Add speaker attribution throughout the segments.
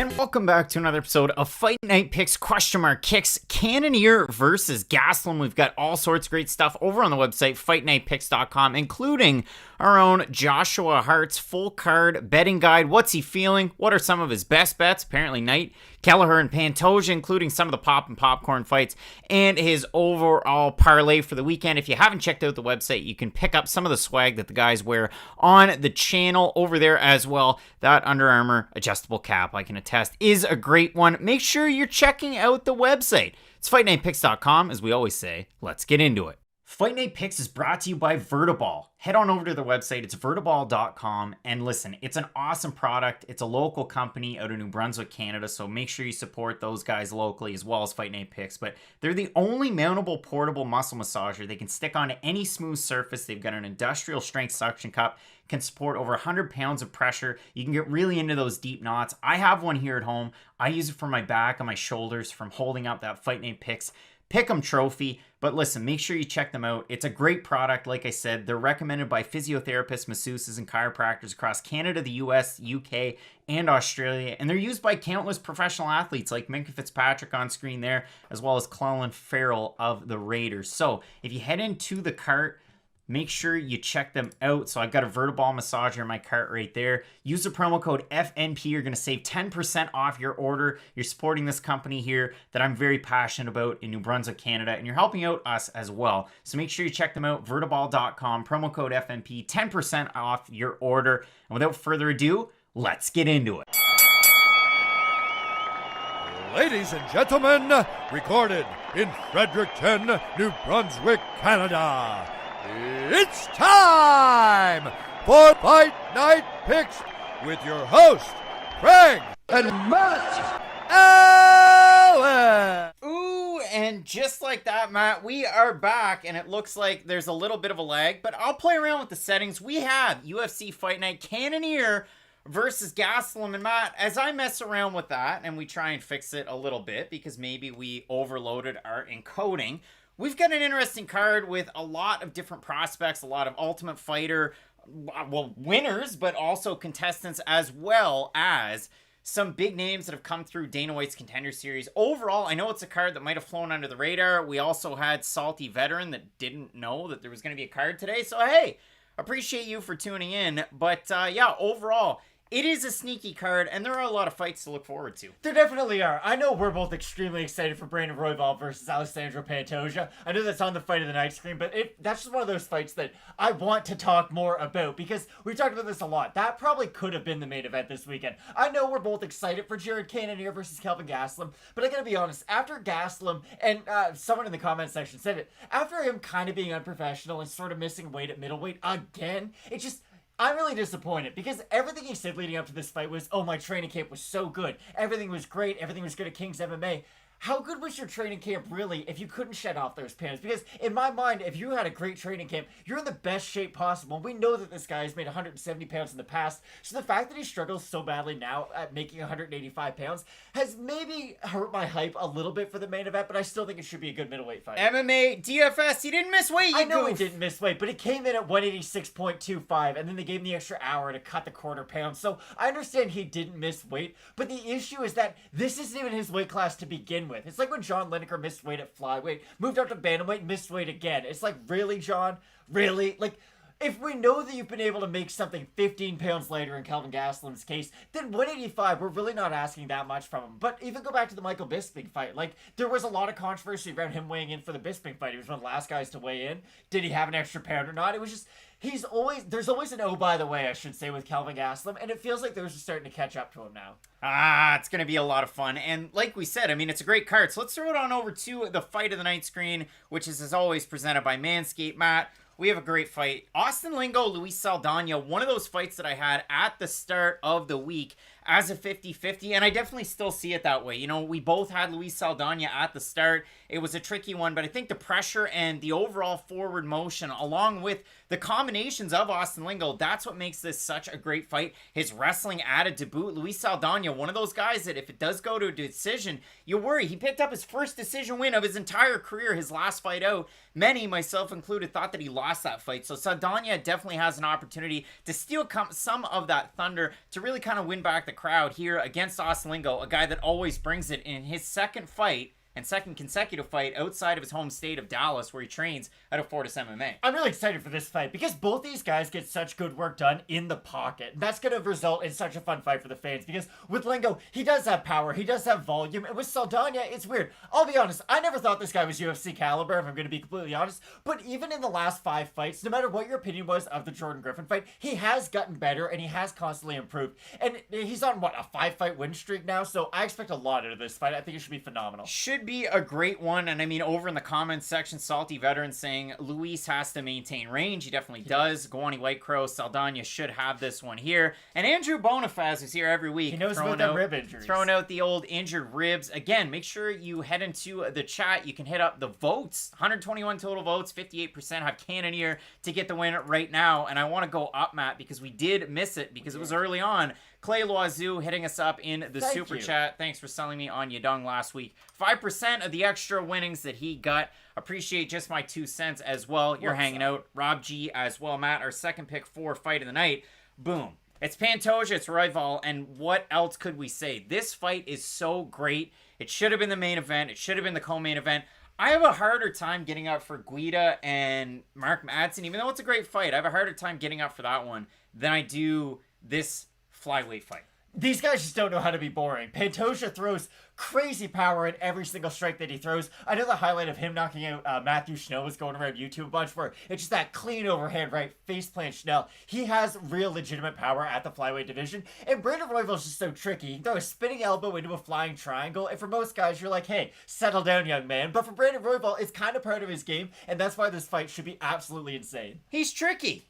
Speaker 1: And welcome back to another episode of Fight Night Picks Kicks Cannonier versus Gastelum. We've got all sorts of great stuff over on the website, fightnightpicks.com, including our own Joshua Hart's full card betting guide. What's he feeling? What are some of his best bets? Apparently Knight, Kelleher, and Pantoja, including some of the pop and popcorn fights, and his overall parlay for the weekend. If you haven't checked out the website, you can pick up some of the swag that the guys wear on the channel over there as well. That Under Armour adjustable cap, I can attest, is a great one. Make sure you're checking out the website. It's fightnightpicks.com. As we always say, let's get into it. Fight Night Picks is brought to you by Vertiball. Head on over to their website. It's vertiball.com. And listen, it's an awesome product. It's a local company out of New Brunswick, Canada. So make sure you support those guys locally as well as Fight Night Picks. But they're the only mountable portable muscle massager. They can stick on any smooth surface. They've got an industrial strength suction cup. Can support over 100 pounds of pressure. You can get really into those deep knots. I have one here at home. I use it for my back and my shoulders from holding up that Fight Night Picks Pick'em trophy. But listen, make sure you check them out. It's a great product. Like I said, they're recommended by physiotherapists, masseuses, and chiropractors across Canada, the US, UK, and Australia. And they're used by countless professional athletes like Minka Fitzpatrick on screen there, as well as Clellan Farrell of the Raiders. So if you head into the cart, make sure you check them out. So I've got a Vertiball massager in my cart right there. Use the promo code FNP. You're going to save 10% off your order. You're supporting this company here that I'm very passionate about in New Brunswick, Canada, and you're helping out us as well. So make sure you check them out, vertiball.com, promo code FNP, 10% off your order. And without further ado, let's get into it.
Speaker 2: Ladies and gentlemen, recorded in Fredericton, New Brunswick, Canada. It's time for Fight Night Picks with your host, Craig and Matt Allen.
Speaker 1: Ooh, and just like that, Matt, we are back, and it looks like there's a little bit of a lag, but I'll play around with the settings. We have UFC Fight Night Cannonier versus Gastelum, and Matt, as I mess around with that, and we try and fix it a little bit, because maybe we overloaded our encoding, we've got an interesting card with a lot of different prospects, a lot of Ultimate Fighter, winners, but also contestants, as well as some big names that have come through Dana White's Contender Series. Overall, I know it's a card that might have flown under the radar. We also had Salty Veteran that didn't know that there was going to be a card today. So, hey, appreciate you for tuning in. But, yeah, overall, it is a sneaky card, and there are a lot of fights to look forward to.
Speaker 3: There definitely are. I know we're both extremely excited for Brandon Royval versus Alessandro Pantoja. I know that's on the Fight of the Night screen, but that's just one of those fights that I want to talk more about, because we've talked about this a lot. That probably could have been the main event this weekend. I know we're both excited for Jared Cannonier versus Kelvin Gastelum, but I gotta be honest, after Gastelum, and someone in the comment section said it, after him kind of being unprofessional and sort of missing weight at middleweight again, I'm really disappointed, because everything he said leading up to this fight was, oh, my training camp was so good. Everything was great. Everything was good at King's MMA. How good was your training camp really if you couldn't shed off those pounds? Because in my mind, if you had a great training camp, you're in the best shape possible. We know that this guy has made 170 pounds in the past. So the fact that he struggles so badly now at making 185 pounds has maybe hurt my hype a little bit for the main event, but I still think it should be a good middleweight fight.
Speaker 1: MMA, DFS, he didn't miss weight,
Speaker 3: I know he didn't miss weight, but it came in at 186.25, and then they gave him the extra hour to cut the quarter pound. So I understand he didn't miss weight, but the issue is that this isn't even his weight class to begin with. It's like when John Lineker missed weight at flyweight, moved up to bantamweight, missed weight again. It's like, really, John? Really? Like, if we know that you've been able to make something 15 pounds later in Kelvin Gastelum's case, then 185, we're really not asking that much from him. But even go back to the Michael Bisping fight. Like, there was a lot of controversy around him weighing in for the Bisping fight. He was one of the last guys to weigh in. Did he have an extra pound or not? It was just, there's always an oh, by the way, I should say, with Kelvin Gastelum, and it feels like those are starting to catch up to him now.
Speaker 1: It's going to be a lot of fun. And like we said, I mean, it's a great card. So let's throw it on over to the Fight of the Night screen, which is, as always, presented by Manscaped. Matt, we have a great fight. Austin Lingo, Luis Saldana, one of those fights that I had at the start of the week as a 50-50, and I definitely still see it that way. You know, we both had Luis Saldana at the start. It was a tricky one, but I think the pressure and the overall forward motion, along with the combinations of Austin Lingo, that's what makes this such a great fight. His wrestling added to boot. Luis Saldana, one of those guys that if it does go to a decision, you worry. He picked up his first decision win of his entire career, his last fight out. Many, myself included, thought that he lost that fight. So Saldana definitely has an opportunity to steal some of that thunder to really kind of win back the crowd here against Domingo, a guy that always brings it in his second fight and second consecutive fight outside of his home state of Dallas, where he trains out of Fortis MMA.
Speaker 3: I'm really excited for this fight because both these guys get such good work done in the pocket. That's going to result in such a fun fight for the fans because with Lingo, he does have power, he does have volume, and with Saldana, it's weird. I'll be honest, I never thought this guy was UFC caliber, if I'm going to be completely honest, but even in the last 5 fights, no matter what your opinion was of the Jordan Griffin fight, he has gotten better and he has constantly improved. And he's on, what, a 5-fight win streak now? So I expect a lot out of this fight. I think it should be phenomenal.
Speaker 1: Should be a great one. And I mean, over in the comments section, Salty Veteran saying Luis has to maintain range. He definitely does. Guani White Crow, Saldana should have this one here. And Andrew Bonifaz is here every week.
Speaker 3: He knows about the rib injuries.
Speaker 1: Throwing out the old injured ribs. Again, make sure you head into the chat. You can hit up the votes. 121 total votes. 58% have Cannonier to get the win right now. And I want to go up, Matt, because we did miss it because it was early on. Clay Loiseau hitting us up in the super chat. Thanks for selling me on Yadong last week. 5% of the extra winnings that he got. Appreciate just my 2 cents as well. You're hanging out. Rob G as well, Matt. Our second pick for fight of the night. Boom. It's Pantoja, it's Royval, and what else could we say? This fight is so great. It should have been the main event. It should have been the co-main event. I have a harder time getting up for Guida and Mark Madsen, even though it's a great fight. I have a harder time getting up for that one than I do this flyweight fight.
Speaker 3: These guys just don't know how to be boring. Pantoja throws crazy power in every single strike that he throws. I know the highlight of him knocking out Matthew Schnell was going around YouTube a bunch where it's just that clean overhand right face plant Schnell. He has real legitimate power at the flyweight division. And Brandon Royval's just so tricky. He can throw a spinning elbow into a flying triangle. And for most guys, you're like, hey, settle down, young man. But for Brandon Royval, it's kind of part of his game. And that's why this fight should be absolutely insane.
Speaker 1: He's tricky.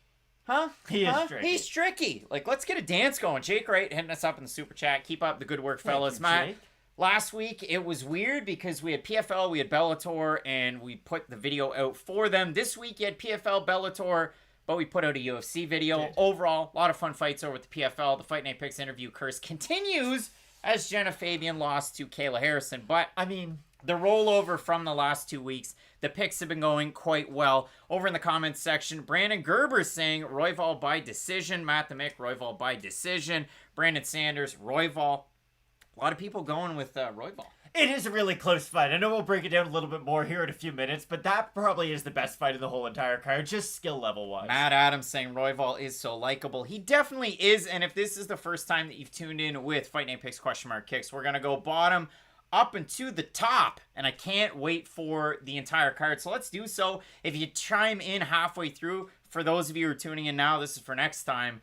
Speaker 1: Huh?
Speaker 3: He is tricky.
Speaker 1: He's tricky. Like, let's get a dance going. Jake Wright hitting us up in the super chat. Keep up the good work, fellas. Matt,
Speaker 3: Jake.
Speaker 1: Last week, it was weird because we had PFL, we had Bellator, and we put the video out for them. This week, you had PFL, Bellator, but we put out a UFC video. Overall, a lot of fun fights over at the PFL. The Fight Night Picks interview curse continues as Jenna Fabian lost to Kayla Harrison. But, I mean, the rollover from the last 2 weeks, the picks have been going quite well. Over in the comments section, Brandon Gerber saying Royval by decision. Matt the Mick, Royval by decision. Brandon Sanders, Royval. A lot of people going with Royval.
Speaker 3: It is a really close fight. I know we'll break it down a little bit more here in a few minutes, but that probably is the best fight of the whole entire card, just skill level wise.
Speaker 1: Matt Adams saying Royval is so likable. He definitely is, and if this is the first time that you've tuned in with Fight Night Picks !kicks, we're going to go bottom up and to the top, and I can't wait for the entire card. So let's do so. If you chime in halfway through, for those of you who are tuning in now, this is for next time.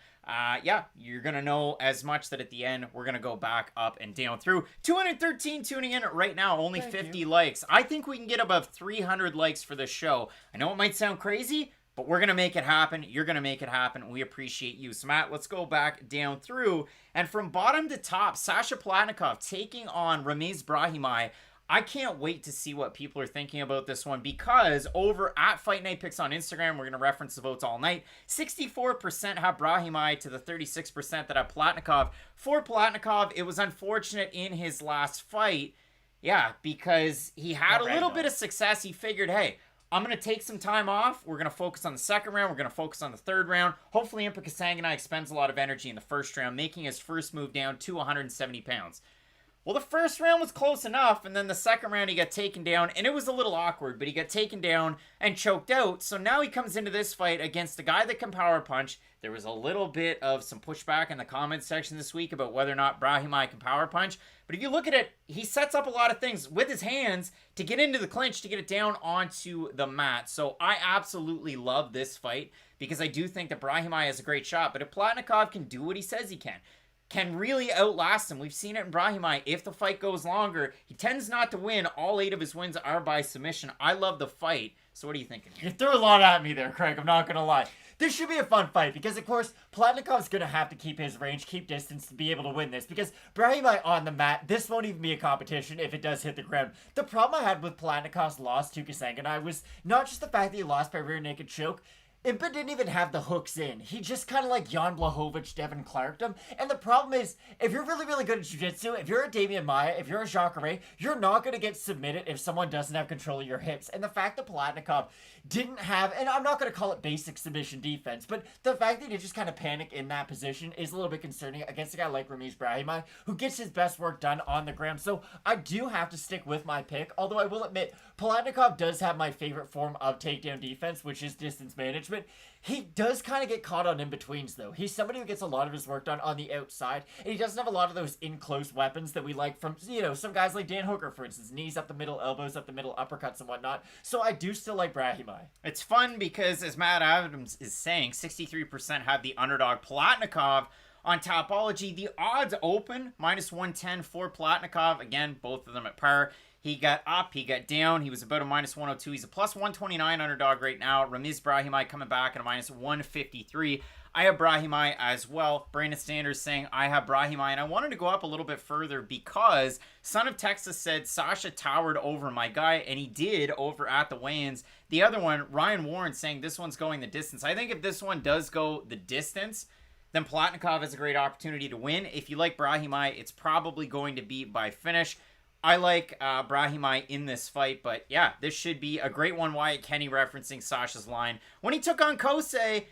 Speaker 1: Yeah, you're going to know as much that at the end, we're going to go back up and down through. 213 tuning in right now, only 50 likes. I think we can get above 300 likes for this show. I know it might sound crazy, but we're going to make it happen. You're going to make it happen. We appreciate you. So, Matt, let's go back down through. And from bottom to top, Sasha Palatnikov taking on Ramiz Brahimaj. I can't wait to see what people are thinking about this one because over at Fight Night Picks on Instagram, we're going to reference the votes all night. 64% have Brahimaj to the 36% that have Palatnikov. For Palatnikov, it was unfortunate in his last fight. Yeah, because he had a little bit of success. He figured, hey, I'm going to take some time off. We're going to focus on the second round. We're going to focus on the third round. Hopefully, Impa Kasanganay expends a lot of energy in the first round, making his first move down to 170 pounds. Well, the first round was close enough, and then the second round he got taken down, and it was a little awkward, but he got taken down and choked out. So now he comes into this fight against a guy that can power punch. There was a little bit of some pushback in the comments section this week about whether or not Brahimaj can power punch. But if you look at it, he sets up a lot of things with his hands to get into the clinch, to get it down onto the mat. So I absolutely love this fight because I do think that Brahimaj has a great shot. But if Palatnikov can do what he says he can really outlast him. We've seen it in Brahimaj. If the fight goes longer, he tends not to win. All 8 of his wins are by submission. I love the fight. So what are you thinking?
Speaker 3: You threw a lot at me there, Craig. I'm not going to lie. This should be a fun fight because, of course, Palatnikov's going to have to keep his range, keep distance to be able to win this because Brahimaj on the mat, this won't even be a competition if it does hit the ground. The problem I had with Palatnikov's loss to Kasanganay was not just the fact that he lost by rear naked choke. Impa didn't even have the hooks in. He just kind of like Jan Blachowicz, Devin Clarked him. And the problem is, if you're really, really good at jiu-jitsu, if you're a Damian Maia, if you're a Jacare, you're not going to get submitted if someone doesn't have control of your hips. And the fact that Palatnikov didn't have, and I'm not going to call it basic submission defense, but the fact that he just kind of panic in that position is a little bit concerning against a guy like Ramiz Brahimaj, who gets his best work done on the ground. So I do have to stick with my pick, although I will admit, Palatnikov does have my favorite form of takedown defense, which is distance management. He does kind of get caught on in-betweens, though. He's somebody who gets a lot of his work done on the outside, and he doesn't have a lot of those in-close weapons that we like from, some guys like Dan Hooker, for instance. Knees up the middle, elbows up the middle, uppercuts and whatnot. So I do still like Brahimaj.
Speaker 1: It's fun because, as Matt Adams is saying, 63% have the underdog Palatnikov. On Topology, the odds open, -110 for Palatnikov. Again, both of them at par. He got up, he got down. He was about a -102. He's a +129 underdog right now. Ramiz Brahimaj coming back at a -153. I have Brahimaj as well. Brandon Sanders saying I have Brahimaj. And I wanted to go up a little bit further because Son of Texas said Sasha towered over my guy, and he did over at the weigh-ins. The other one, Ryan Warren, saying this one's going the distance. I think if this one does go the distance, then Palatnikov has a great opportunity to win. If you like Brahimaj, it's probably going to be by finish. I like Brahimaj in this fight, but yeah, this should be a great one. Wyatt Kenny referencing Sasha's line when he took on Kosei,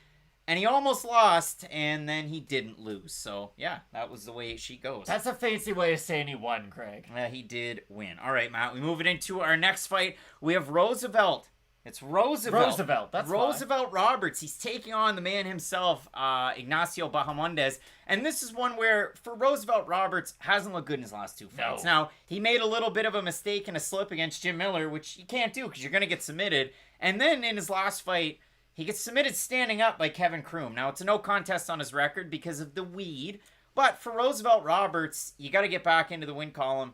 Speaker 1: and he almost lost, and then he didn't lose. So yeah, that was the way she goes.
Speaker 3: That's a fancy way of saying he won, Craig.
Speaker 1: He did win. All right, Matt, we move it into our next fight. We have Roosevelt. It's Roosevelt.
Speaker 3: That's
Speaker 1: Roosevelt Roberts. He's taking on the man himself, Ignacio Bahamondes. And this is one where, for Roosevelt Roberts, hasn't looked good in his last two fights.
Speaker 3: No.
Speaker 1: Now, he made a little bit of a mistake and a slip against Jim Miller, which you can't do because you're going to get submitted. And then in his last fight, he gets submitted standing up by Kevin Kroom. Now, it's a no contest on his record because of the weed. But for Roosevelt Roberts, you got to get back into the win column.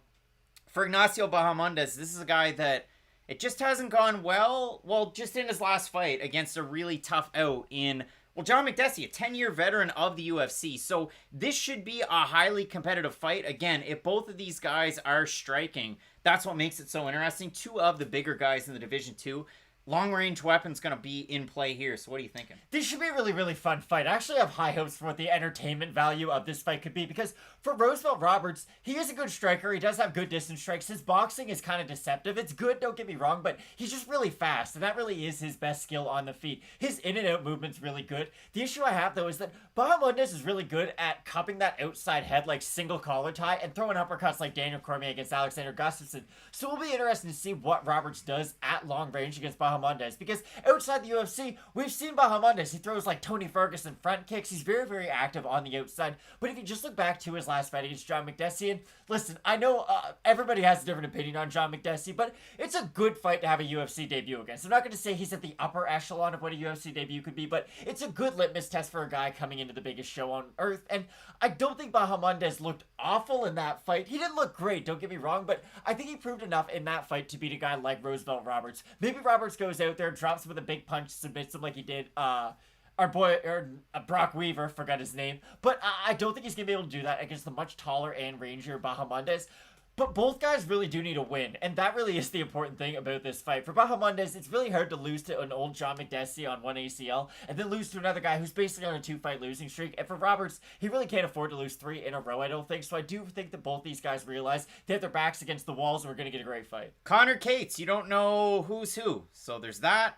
Speaker 1: For Ignacio Bahamondes, this is a guy that it just hasn't gone well, just in his last fight against a really tough out in, John Makdessi, a 10-year veteran of the UFC. So this should be a highly competitive fight. Again, if both of these guys are striking, that's what makes it so interesting. Two of the bigger guys in the Division 2. Long-range weapon's going to be in play here, so what are you thinking?
Speaker 3: This should be a really, really fun fight. I actually have high hopes for what the entertainment value of this fight could be, because for Roosevelt Roberts, he is a good striker. He does have good distance strikes. His boxing is kind of deceptive. It's good, don't get me wrong, but he's just really fast, and that really is his best skill on the feet. His in-and-out movement's really good. The issue I have, though, is that Bahamondes is really good at cupping that outside head like single collar tie and throwing uppercuts like Daniel Cormier against Alexander Gustafsson. So it'll be interesting to see what Roberts does at long range against Bahamondes, because outside the UFC, we've seen Bahamondes. He throws like Tony Ferguson front kicks. He's very, very active on the outside. But if you just look back to his last fight against John Makdessi, and listen, I know everybody has a different opinion on John Makdessi, but it's a good fight to have a UFC debut against. I'm not going to say he's at the upper echelon of what a UFC debut could be, but it's a good litmus test for a guy coming into the biggest show on earth. And I don't think Bahamondes looked awful in that fight. He didn't look great, don't get me wrong, but I think he proved enough in that fight to beat a guy like Roosevelt Roberts. Maybe Roberts goes out there, drops him with a big punch, submits him like he did our boy, Brock Weaver, forgot his name. But I don't think he's going to be able to do that against the much taller and rangier Bahamondes. But both guys really do need a win, and that really is the important thing about this fight. For Bahamondes, it's really hard to lose to an old John Makdessi on one ACL, and then lose to another guy who's basically on a 2-fight losing streak. And for Roberts, he really can't afford to lose 3 in a row, I don't think. So I do think that both these guys realize they have their backs against the walls, and we're going to get a great fight.
Speaker 1: Connor Cates, you don't know who's who. So there's that.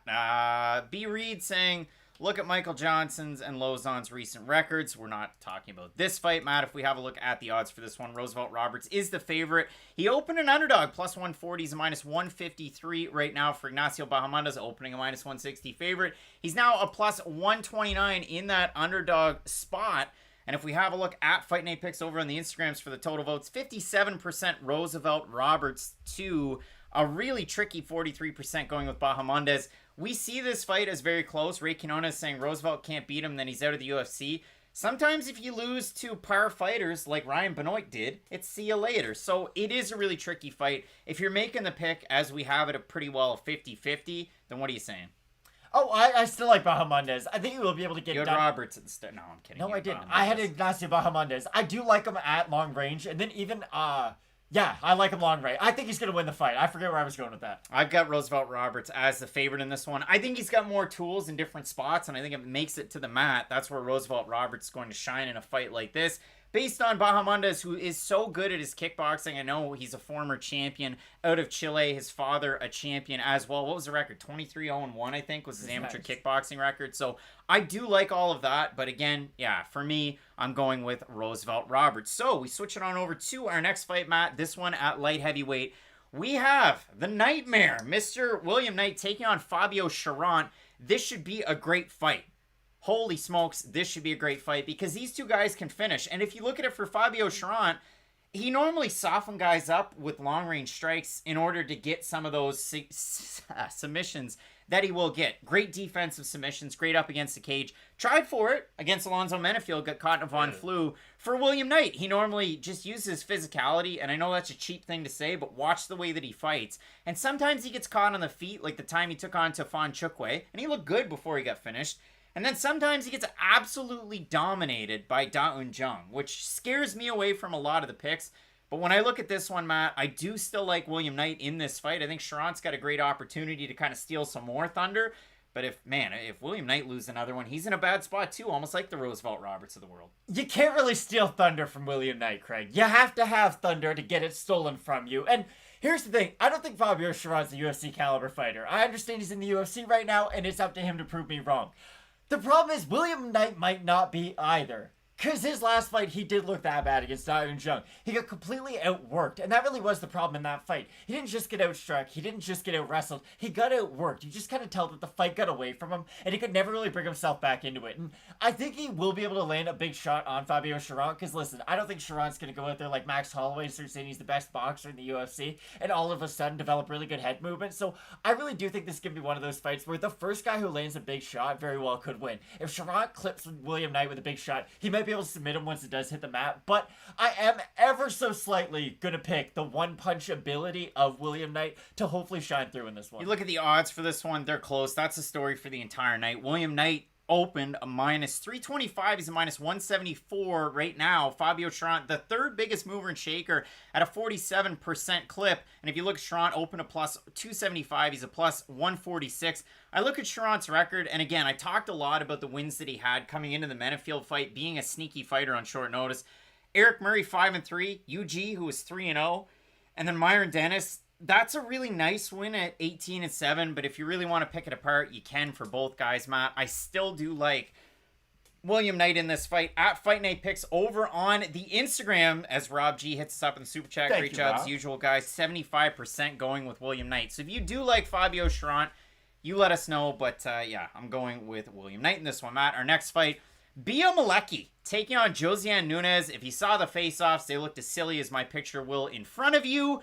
Speaker 1: B. Reed saying, look at Michael Johnson's and Lozon's recent records. We're not talking about this fight, Matt. If we have a look at the odds for this one, Roosevelt Roberts is the favorite. He opened an underdog, +140. He's a -153 right now for Ignacio Bahamondes, opening a -160 favorite. He's now a +129 in that underdog spot. And if we have a look at Fight Night picks over on the Instagrams for the total votes, 57% Roosevelt Roberts to a really tricky 43% going with Bahamondes. We see this fight as very close. Ray Cannonier is saying Roosevelt can't beat him, then he's out of the UFC. Sometimes if you lose to par fighters like Ryan Benoit did, it's see you later. So it is a really tricky fight. If you're making the pick, as we have it, a pretty well 50-50, then what are you saying?
Speaker 3: Oh, I still like Bahamondes. I think he will be able to get
Speaker 1: you had
Speaker 3: done.
Speaker 1: Roberts at the start. No, I'm kidding.
Speaker 3: No, I didn't. I had Ignacio Bahamondes. I do like him at long range. And then even Yeah, I like him long range. I think he's going to win the fight. I forget where I was going with that.
Speaker 1: I've got Roosevelt Roberts as the favorite in this one. I think he's got more tools in different spots, and I think if it makes it to the mat, that's where Roosevelt Roberts is going to shine in a fight like this. Based on Bahamondes, who is so good at his kickboxing. I know he's a former champion out of Chile. His father, a champion as well. What was the record? 23-0-1, I think, was his amateur kickboxing record. So I do like all of that. But again, yeah, for me, I'm going with Roosevelt Roberts. So we switch it on over to our next fight, Matt. This one at light heavyweight. We have the Nightmare, Mr. William Knight, taking on Fabio Cherant. This should be a great fight. Holy smokes, this should be a great fight because these two guys can finish. And if you look at it for Fabio Cherant, he normally softens guys up with long-range strikes in order to get some of those submissions that he will get. Great defensive submissions, great up against the cage. Tried for it against Alonzo Menefield, got caught in a Von Flue. For William Knight, he normally just uses physicality, and I know that's a cheap thing to say, but watch the way that he fights. And sometimes he gets caught on the feet, like the time he took on Tafon Chukwe, and he looked good before he got finished. And then sometimes he gets absolutely dominated by Da Un Jung, which scares me away from a lot of the picks. But when I look at this one, Matt, I do still like William Knight in this fight. I think Cherant's got a great opportunity to kind of steal some more thunder. But if William Knight loses another one, he's in a bad spot too, almost like the Roosevelt Roberts of the world.
Speaker 3: You can't really steal thunder from William Knight, Craig. You have to have thunder to get it stolen from you. And here's the thing. I don't think Fabio Cherant's a UFC caliber fighter. I understand he's in the UFC right now, and it's up to him to prove me wrong. The problem is William Knight might not be either. Because his last fight, he did look that bad against Da Un Jung. He got completely outworked, and that really was the problem in that fight. He didn't just get outstruck, he didn't just get out-wrestled, he got outworked. You just kind of tell that the fight got away from him, and he could never really bring himself back into it. And I think he will be able to land a big shot on Fabio Cherant, because listen, I don't think Cherant's going to go out there like Max Holloway and start saying he's the best boxer in the UFC, and all of a sudden develop really good head movement. So I really do think this is going to be one of those fights where the first guy who lands a big shot very well could win. If Cherant clips William Knight with a big shot, he might be able to submit him once it does hit the mat, but I am ever so slightly going to pick the one-punch ability of William Knight to hopefully shine through in this one.
Speaker 1: You look at the odds for this one, they're close. That's the story for the entire night. William Knight opened a minus 325. He's a minus 174 right now. Fabio Cherant, the third biggest mover and shaker at a 47% clip. And if you look at Cherant, open a plus 275. He's a plus 146. I look at Cherant's record, and again, I talked a lot about the wins that he had coming into the Menefield fight, being a sneaky fighter on short notice. Eric Murray, 5-3. UG, who was 3-0. And then Myron Dennis, that's a really nice win at 18-7, but if you really want to pick it apart, you can for both guys, Matt. I still do like William Knight in this fight at Fight Night Picks over on the Instagram, as Rob G hits us up in the Super Chat. Great job as usual, guys. 75% going with William Knight. So if you do like Fabio Cherant, you let us know, but yeah, I'm going with William Knight in this one, Matt. Our next fight, Bia Malecki taking on Josiane Nunes. If you saw the face-offs, they looked as silly as my picture will in front of you.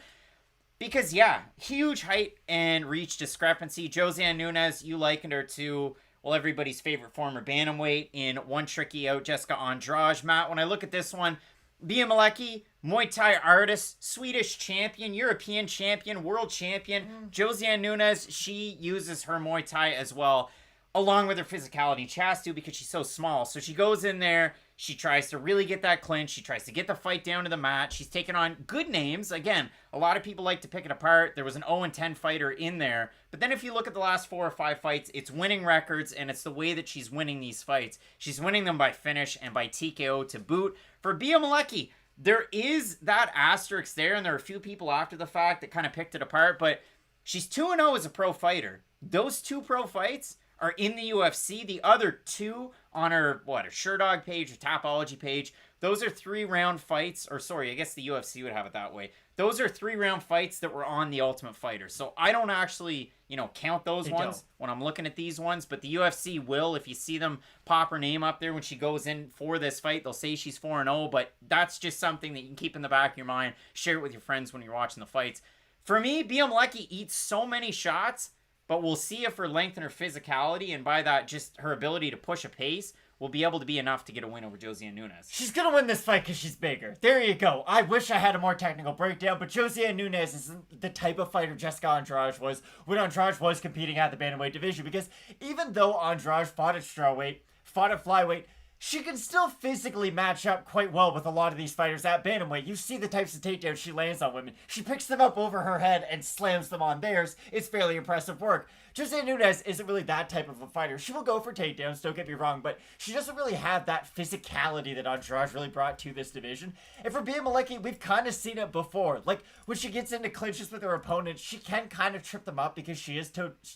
Speaker 1: Because, yeah, huge height and reach discrepancy. Josiane Nunes, you likened her to, well, everybody's favorite former bantamweight in One Tricky Out, Jessica Andrade. Matt, when I look at this one, Bia Malecki, Muay Thai artist, Swedish champion, European champion, world champion. Josiane Nunes, she uses her Muay Thai as well, along with her physicality. She has to because she's so small. So she goes in there. She tries to really get that clinch. She tries to get the fight down to the mat. She's taking on good names. Again, a lot of people like to pick it apart. There was an 0-10 fighter in there. But then if you look at the last 4 or 5 fights, it's winning records, and it's the way that she's winning these fights. She's winning them by finish and by TKO to boot. For Bia Malecki, there is that asterisk there, and there are a few people after the fact that kind of picked it apart. But she's 2-0 as a pro fighter. Those 2 pro fights are in the UFC. The other 2 on her, her Sherdog page or Tapology page, those are 3-round fights. Or sorry, I guess the UFC would have it that way. Those are 3-round fights that were on the Ultimate Fighter. So I don't actually, count those ones when I'm looking at these ones. But the UFC will, if you see them pop her name up there when she goes in for this fight, they'll say she's 4-0. But that's just something that you can keep in the back of your mind. Share it with your friends when you're watching the fights. For me, Bia Malecki eats so many shots, but we'll see if her length and her physicality, and by that, just her ability to push a pace, will be able to be enough to get a win over Josiane Nunes.
Speaker 3: She's going to win this fight because she's bigger. There you go. I wish I had a more technical breakdown, but Josiane Nunes isn't the type of fighter Jessica Andrade was when Andrade was competing at the bantamweight division, because even though Andrade fought at strawweight, fought at flyweight, she can still physically match up quite well with a lot of these fighters at bantamweight. You see the types of takedowns she lands on women. She picks them up over her head and slams them on theirs. It's fairly impressive work. Josiane Nunes isn't really that type of a fighter. She will go for takedowns, don't get me wrong, but she doesn't really have that physicality that Andrade really brought to this division. And for Bea Malecki, we've kind of seen it before. Like, when she gets into clinches with her opponents, she can kind of trip them up because she is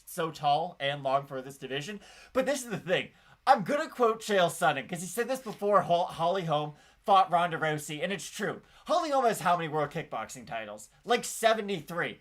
Speaker 3: so tall and long for this division. But this is the thing. I'm going to quote Chael Sonnen, because he said this before Holly Holm fought Ronda Rousey, and it's true. Holly Holm has how many world kickboxing titles? Like 73.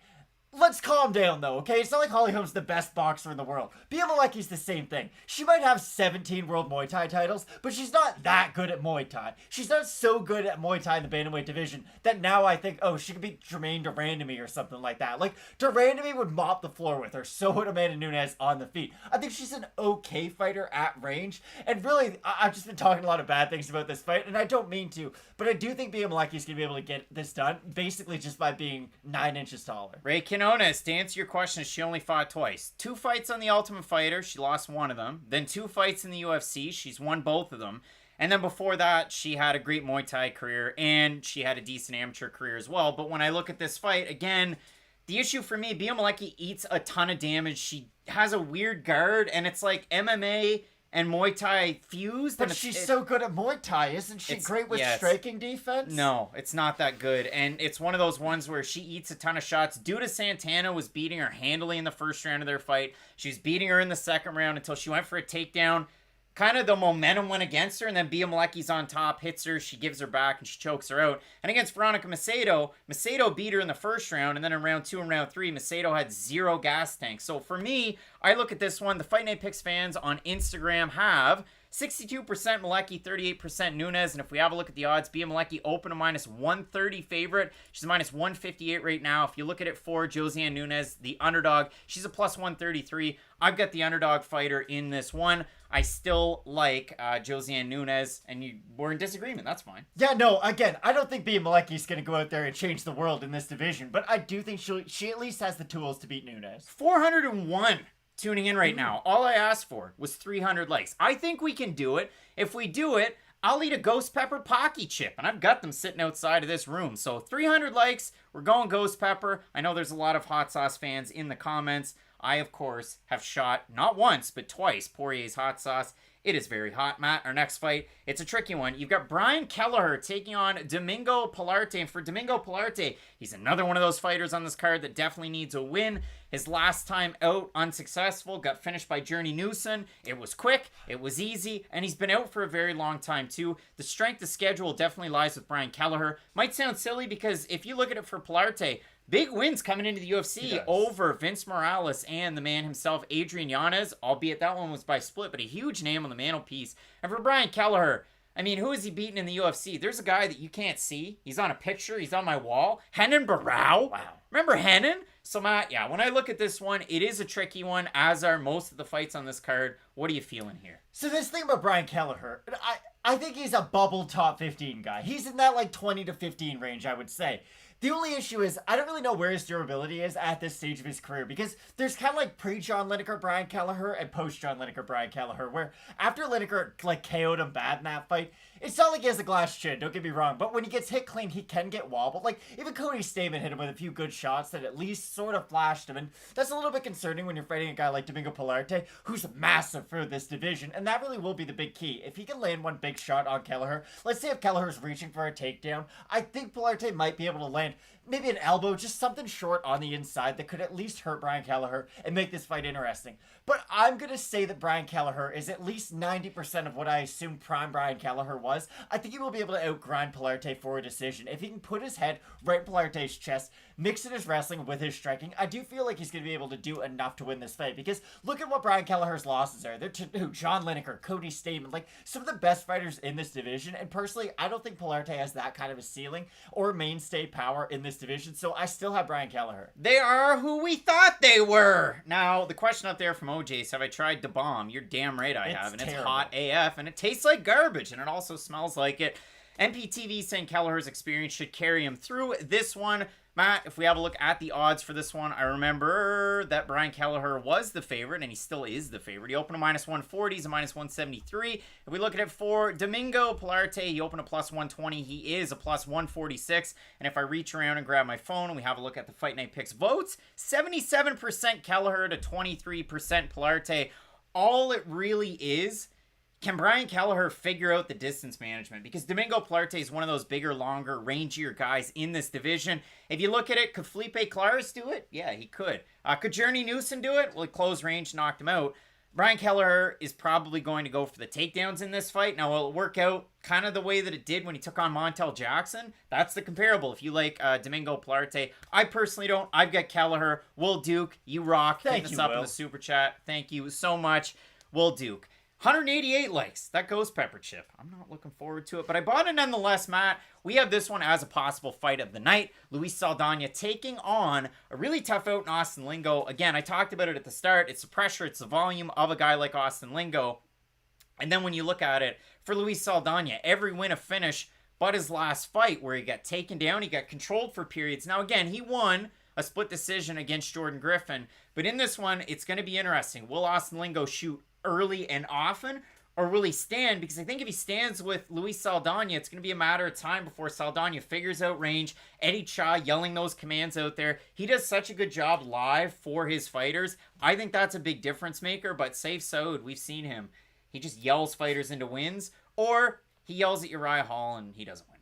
Speaker 3: Let's calm down, though, okay? It's not like Holly Holm's the best boxer in the world. Bea Malecki's the same thing. She might have 17 World Muay Thai titles, but she's not that good at Muay Thai. She's not so good at Muay Thai in the bantamweight division that now I think, oh, she could beat Jermaine Durandamy or something like that. Like, Durandamy would mop the floor with her. So would Amanda Nunes on the feet. I think she's an okay fighter at range. And really, I've just been talking a lot of bad things about this fight, and I don't mean to, but I do think Bea Malecki's going to be able to get this done, basically just by being 9 inches taller.
Speaker 1: Ray Cannonier, to answer your question, she only fought twice. 2 fights on The Ultimate Fighter, she lost one of them. Then 2 fights in the UFC, she's won both of them. And then before that, she had a great Muay Thai career, and she had a decent amateur career as well. But when I look at this fight, again, the issue for me, Bea Malecki eats a ton of damage. She has a weird guard, and it's like MMA and Muay Thai fused.
Speaker 3: But she's so good at Muay Thai, isn't she? Great with striking defense?
Speaker 1: No, it's not that good. And it's one of those ones where she eats a ton of shots. Duda Santana was beating her handily in the first round of their fight. She was beating her in the second round until she went for a takedown. Kind of the momentum went against her, and then Bea Malecki's on top, hits her, she gives her back, and she chokes her out. And against Veronica Macedo beat her in the first round, and then in round 2 and round 3, Macedo had 0 gas tanks. So for me, I look at this one, the Fight Night Picks fans on Instagram have 62% Malecki, 38% Nunes, and if we have a look at the odds, Bea Malecki open a -130 favorite. She's a -158 right now. If you look at it for Josiane Nunes, the underdog, she's a +133. I've got the underdog fighter in this one. I still like Josiane Nunes, and we're in disagreement. That's fine.
Speaker 3: Yeah, no, again, I don't think Bea Malecki's going to go out there and change the world in this division, but I do think she at least has the tools to beat Nunes.
Speaker 1: 401 tuning in right now. All I asked for was 300 likes. I think we can do it. If we do it, I'll eat a ghost pepper Pocky chip, and I've got them sitting outside of this room. So 300 likes, we're going ghost pepper. I know there's a lot of hot sauce fans in the comments. I, of course, have shot not once, but twice Poirier's hot sauce. It is very hot, Matt. Our next fight, it's a tricky one. You've got Brian Kelleher taking on Domingo Pilarte. And for Domingo Pilarte, he's another one of those fighters on this card that definitely needs a win. His last time out, unsuccessful, got finished by Journey Newson. It was quick, it was easy, and he's been out for a very long time, too. The strength of schedule definitely lies with Brian Kelleher. Might sound silly because if you look at it for Pilarte, big wins coming into the UFC over Vince Morales and the man himself, Adrian Yanez, albeit that one was by split, but a huge name on the mantelpiece. And for Brian Kelleher, I mean, who is he beating in the UFC? There's a guy that you can't see. He's on a picture. He's on my wall. Renan Barão. Wow. Remember Renan? So, Matt, yeah, when I look at this one, it is a tricky one, as are most of the fights on this card. What are you feeling here?
Speaker 3: So this thing about Brian Kelleher, I think he's a bubble top 15 guy. He's in that, like, 20 to 15 range, I would say. The only issue is, I don't really know where his durability is at this stage of his career, because there's kind of like pre-John Lineker Brian Kelleher and post-John Lineker Brian Kelleher, where after Lineker, like, KO'd him bad in that fight, it's not like he has a glass chin, don't get me wrong, but when he gets hit clean, he can get wobbled. Like, even Cody Stamen hit him with a few good shots that at least sort of flashed him, and that's a little bit concerning when you're fighting a guy like Domingo Pilarte, who's massive for this division, and that really will be the big key. If he can land one big shot on Kelleher, let's say if Kelleher's reaching for a takedown, I think Pilarte might be able to land maybe an elbow, just something short on the inside that could at least hurt Brian Kelleher and make this fight interesting. But I'm going to say that Brian Kelleher is at least 90% of what I assumed prime Brian Kelleher was. I think he will be able to outgrind Pilarte for a decision. If he can put his head right in Pilarte's chest, mix in his wrestling with his striking, I do feel like he's going to be able to do enough to win this fight. Because look at what Brian Kelleher's losses are. They're to John Lineker, Cody Stamen, like some of the best fighters in this division. And personally, I don't think Pilarte has that kind of a ceiling or mainstay power in this division. So I still have Brian Kelleher.
Speaker 1: They are who we thought they were. Now, the question out there from OJ's, have I tried Da Bomb? You're damn right I have. And it's hot AF, and it tastes like garbage, and it also smells like it. MPTV saying Kelleher's experience should carry him through this one. Matt, if we have a look at the odds for this one, I remember that Brian Kelleher was the favorite, and he still is the favorite. He opened a -140, he's a -173. If we look at it for Domingo Pilarte, he opened a +120, he is a +146. And if I reach around and grab my phone and we have a look at the Fight Night Picks votes, 77% Kelleher to 23% Pilarte. All it really is, can Brian Kelleher figure out the distance management? Because Domingo Pilarte is one of those bigger, longer, rangier guys in this division. If you look at it, could Felipe Claris do it? Yeah, he could. Could Jeremy Newson do it? Well, he closed range, knocked him out. Brian Kelleher is probably going to go for the takedowns in this fight. Now, will it work out kind of the way that it did when he took on Montel Jackson? That's the comparable. If you like Domingo Pilarte, I personally don't. I've got Kelleher. Will Duke, you rock.
Speaker 3: Thank
Speaker 1: Hit
Speaker 3: you,
Speaker 1: us up
Speaker 3: Will.
Speaker 1: in the super chat. Thank you so much, Will Duke. 188 likes. That goes Pepper Chip. I'm not looking forward to it, but I bought it nonetheless, Matt. We have this one as a possible fight of the night. Luis Saldana taking on a really tough out in Austin Lingo. Again, I talked about it at the start. It's the pressure, it's the volume of a guy like Austin Lingo. And then when you look at it, for Luis Saldana, every win a finish but his last fight where he got taken down, he got controlled for periods. Now, again, he won a split decision against Jordan Griffin. But in this one, it's going to be interesting. Will Austin Lingo shoot early and often, or will he stand? Because I think if he stands with Luis Saldana, it's going to be a matter of time before Saldana figures out range. Eddie Cha yelling those commands out there. He does such a good job live for his fighters. I think that's a big difference maker, but Saif Saud, we've seen him. He just yells fighters into wins, or he yells at Uriah Hall and he doesn't win.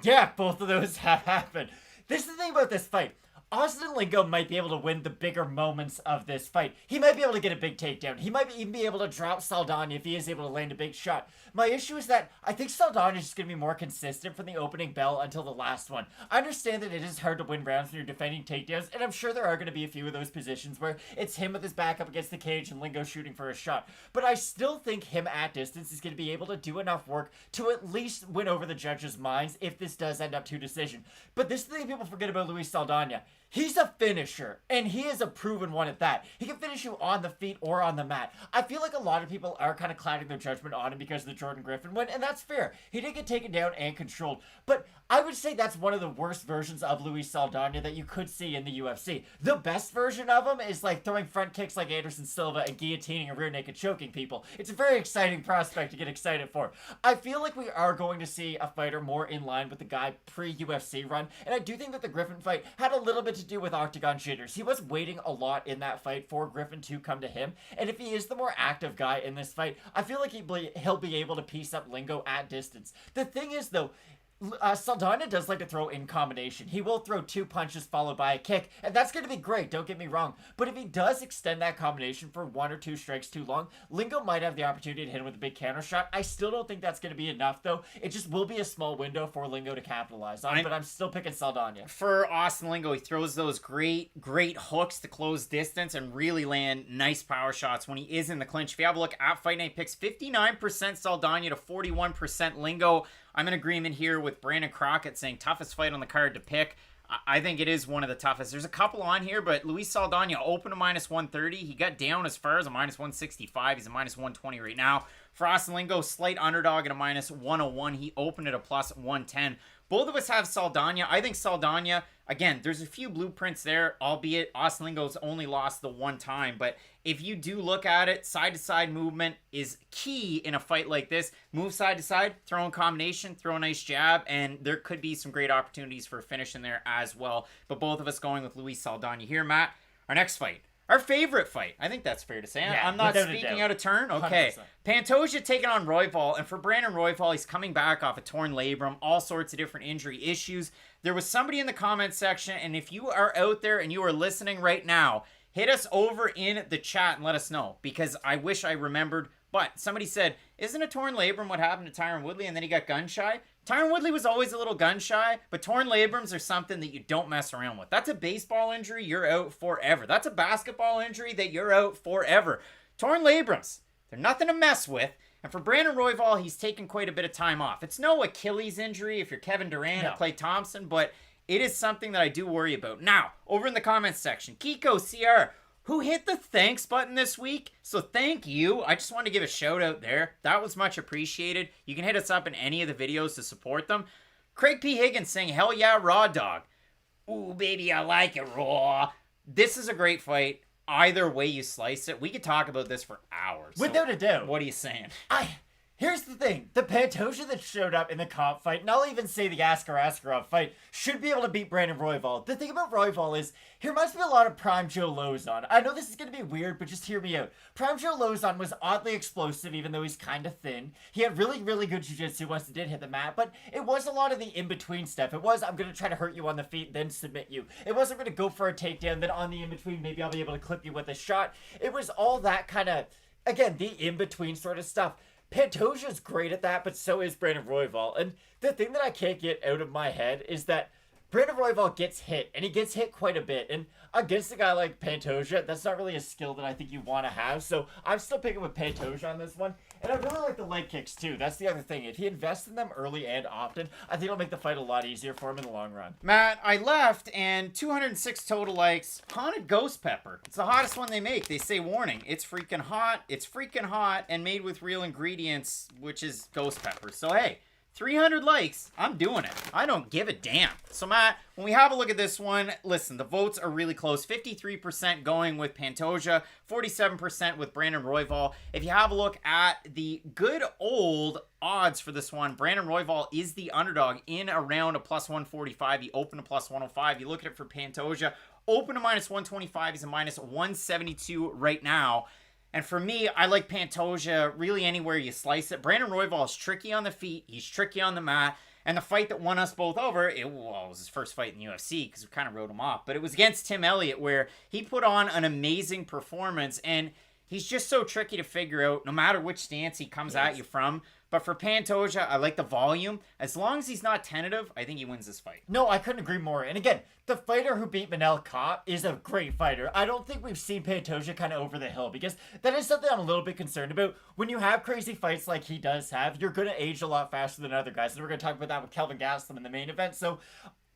Speaker 3: Yeah, both of those have happened. This is the thing about this fight. Austin Lingo might be able to win the bigger moments of this fight. He might be able to get a big takedown. He might even be able to drop Saldana if he is able to land a big shot. My issue is that I think Saldana is just going to be more consistent from the opening bell until the last one. I understand that it is hard to win rounds when you're defending takedowns, and I'm sure there are going to be a few of those positions where it's him with his back up against the cage and Lingo shooting for a shot. But I still think him at distance is going to be able to do enough work to at least win over the judges' minds if this does end up to decision. But this is the thing people forget about Luis Saldana. He's a finisher, and he is a proven one at that. He can finish you on the feet or on the mat. I feel like a lot of people are kind of clouding their judgment on him because of the Jordan Griffin win, and that's fair. He did get taken down and controlled, but I would say that's one of the worst versions of Luis Saldana that you could see in the UFC. The best version of him is like throwing front kicks like Anderson Silva and guillotining and rear naked choking people. It's a very exciting prospect to get excited for. I feel like we are going to see a fighter more in line with the guy pre-UFC run, and I do think that the Griffin fight had a little bit to do with octagon jitters. He was waiting a lot in that fight for Griffin to come to him, and if he is the more active guy in this fight, I feel like he'll be able to piece up Lingo at distance. The thing is, though, Saldana does like to throw in combination. He will throw 2 punches followed by a kick, and that's going to be great, don't get me wrong. But if he does extend that combination for 1 or 2 strikes too long, Lingo might have the opportunity to hit him with a big counter shot. I still don't think that's going to be enough, though. It just will be a small window for Lingo to capitalize on, but I'm still picking Saldana.
Speaker 1: For Austin Lingo, he throws those great hooks to close distance and really land nice power shots when he is in the clinch. If you have a look at Fight Night Picks, 59% Saldana to 41% Lingo. I'm in agreement here with Brandon Crockett saying toughest fight on the card to pick. I think it is one of the toughest. There's a couple on here, but Luis Saldana opened a -130. He got down as far as a -165. He's a -120 right now. For Austin Lingo, slight underdog at a -101. He opened at a +110. Both of us have Saldana. I think Saldana, again, there's a few blueprints there, albeit Austin Lingo's only lost the one time. But if you do look at it, side-to-side movement is key in a fight like this. Move side to side, throw in combination, throw a nice jab, and there could be some great opportunities for a finish in there as well. But both of us going with Luis Saldana here, Matt. Our next fight. Our favorite fight. I think that's fair to say.
Speaker 3: Yeah,
Speaker 1: I'm not
Speaker 3: without a
Speaker 1: speaking
Speaker 3: doubt.
Speaker 1: out of turn. Okay.
Speaker 3: 100%.
Speaker 1: Pantoja taking on Royval. And for Brandon Royval, he's coming back off a torn labrum. All sorts of different injury issues. There was somebody in the comments section. And if you are out there and you are listening right now, hit us over in the chat and let us know. Because I wish I remembered. But somebody said, isn't a torn labrum what happened to Tyron Woodley and then he got gun shy? Tyron Woodley was always a little gun shy, but torn labrums are something that you don't mess around with. That's a baseball injury, you're out forever. That's a basketball injury that you're out forever. Torn labrums, they're nothing to mess with. And for Brandon Royval, he's taken quite a bit of time off. It's no Achilles injury if you're Kevin Durant or Klay Thompson, but it is something that I do worry about. Now, over in the comments section, Kiko CR, who hit the thanks button this week. So thank you. I just wanted to give a shout out there. That was much appreciated. You can hit us up in any of the videos to support them. Craig P. Higgins saying, hell yeah, raw dog. ooh, baby, I like it raw. This is a great fight. Either way you slice it, we could talk about this for hours.
Speaker 3: Without a doubt.
Speaker 1: What are you saying?
Speaker 3: Here's the thing. The Pantoja that showed up in the comp fight, and I'll even say the Askarov fight, should be able to beat Brandon Royval. The thing about Royval is, he reminds me a lot of Prime Joe Lozon. I know this is going to be weird, but just hear me out. Prime Joe Lozon was oddly explosive, even though he's kind of thin. He had really, really good jiu-jitsu once he did hit the mat, but it was a lot of the in-between stuff. It was, I'm going to try to hurt you on the feet, then submit you. It wasn't going to go for a takedown, then on the in-between, maybe I'll be able to clip you with a shot. It was all that kind of, again, the in-between sort of stuff. Pantoja's great at that, but so is Brandon Royval. And the thing that I can't get out of my head is that Brandon Royval gets hit, and he gets hit quite a bit. And against a guy like Pantoja, that's not really a skill that I think you want to have. So I'm still picking with Pantoja on this one. And I really like the leg kicks, too. That's the other thing. If he invests in them early and often, I think it'll make the fight a lot easier for him in the long run.
Speaker 1: Matt, I left, and 206 total likes. Haunted Ghost Pepper. It's the hottest one they make. They say, warning, it's freaking hot, and made with real ingredients, which is ghost pepper. So, hey, 300 likes, I'm doing it. I don't give a damn. So, Matt, when we have a look at this one, listen, the votes are really close. 53% going with Pantoja, 47% with Brandon Royval. If you have a look at the good old odds for this one, Brandon Royval is the underdog in around a plus 145. He opened a plus 105. You look at it for Pantoja, open to minus 125. He's a minus 172 right now. And for me, I like Pantoja really anywhere you slice it. Brandon Royval is tricky on the feet. He's tricky on the mat. And the fight that won us both over, it was his first fight in the UFC because we kind of wrote him off. But it was against Tim Elliott where he put on an amazing performance. And he's just so tricky to figure out no matter which stance he comes at you from. But for Pantoja, I like the volume. As long as he's not tentative, I think he wins this fight.
Speaker 3: No, I couldn't agree more. And again, the fighter who beat Manel Kape is a great fighter. I don't think we've seen Pantoja kind of over the hill because that is something I'm a little bit concerned about. When you have crazy fights like he does have, you're going to age a lot faster than other guys. And we're going to talk about that with Kelvin Gastelum in the main event. So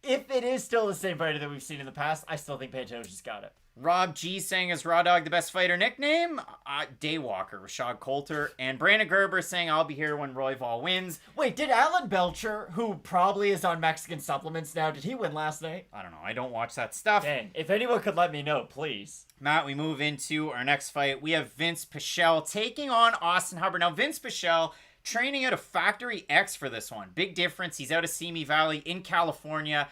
Speaker 3: if it is still the same fighter that we've seen in the past, I still think Pantoja's got it.
Speaker 1: Rob G saying, is Raw Dog the best fighter nickname? Daywalker, Rashad Coulter. And Brandon Gerber saying, I'll be here when Royval wins.
Speaker 3: Wait, did Alan Belcher, who probably is on Mexican supplements now, did he win last night?
Speaker 1: I don't know. I don't watch that stuff.
Speaker 3: Dang, if anyone could let me know, please.
Speaker 1: Matt, we move into our next fight. We have Vince Pichel taking on Austin Hubbard. Now, Vince Pichel training out of Factory X for this one. Big difference. He's out of Simi Valley in California.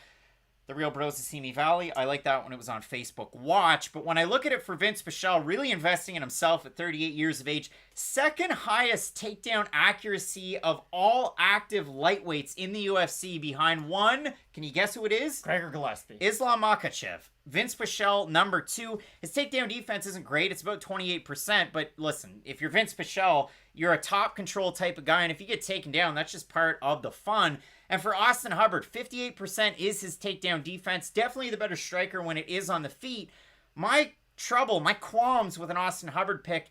Speaker 1: The Real Bros of Simi Valley. I like that when it was on Facebook Watch. But when I look at it for Vince Pichel, really investing in himself at 38 years of age, second highest takedown accuracy of all active lightweights in the UFC behind one. Can you guess who it is?
Speaker 3: Gregor Gillespie.
Speaker 1: Islam Makhachev. Vince Pichel, number 2. His takedown defense isn't great. It's about 28%. But listen, if you're Vince Pichel, you're a top control type of guy. And if you get taken down, that's just part of the fun. And for Austin Hubbard, 58% is his takedown defense. Definitely the better striker when it is on the feet. My qualms with an Austin Hubbard pick,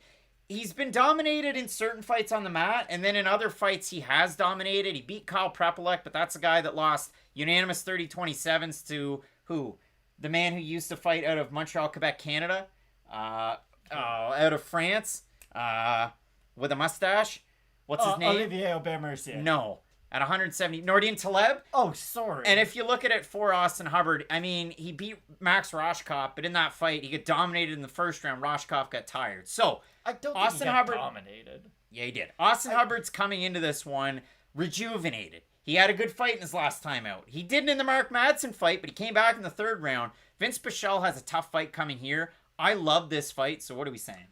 Speaker 1: he's been dominated in certain fights on the mat, and then in other fights he has dominated. He beat Kyle Prepolek, but that's a guy that lost unanimous 30-27s to who? The man who used to fight out of Montreal, Quebec, Canada. Out of France. With a mustache. What's his name?
Speaker 3: Olivier Aubert-Mercier.
Speaker 1: No. At 170, Nordin Taleb.
Speaker 3: Oh, sorry.
Speaker 1: And if you look at it for Austin Hubbard, I mean, he beat Max Roshkov, but in that fight, he got dominated in the first round. Roshkov got tired. So,
Speaker 3: I don't
Speaker 1: Austin
Speaker 3: think he got
Speaker 1: Hubbard
Speaker 3: dominated.
Speaker 1: Yeah, he did. Austin Hubbard's coming into this one rejuvenated. He had a good fight in his last time out. He didn't in the Mark Madsen fight, but he came back in the third round. Vince Pichel has a tough fight coming here. I love this fight, so what are we saying?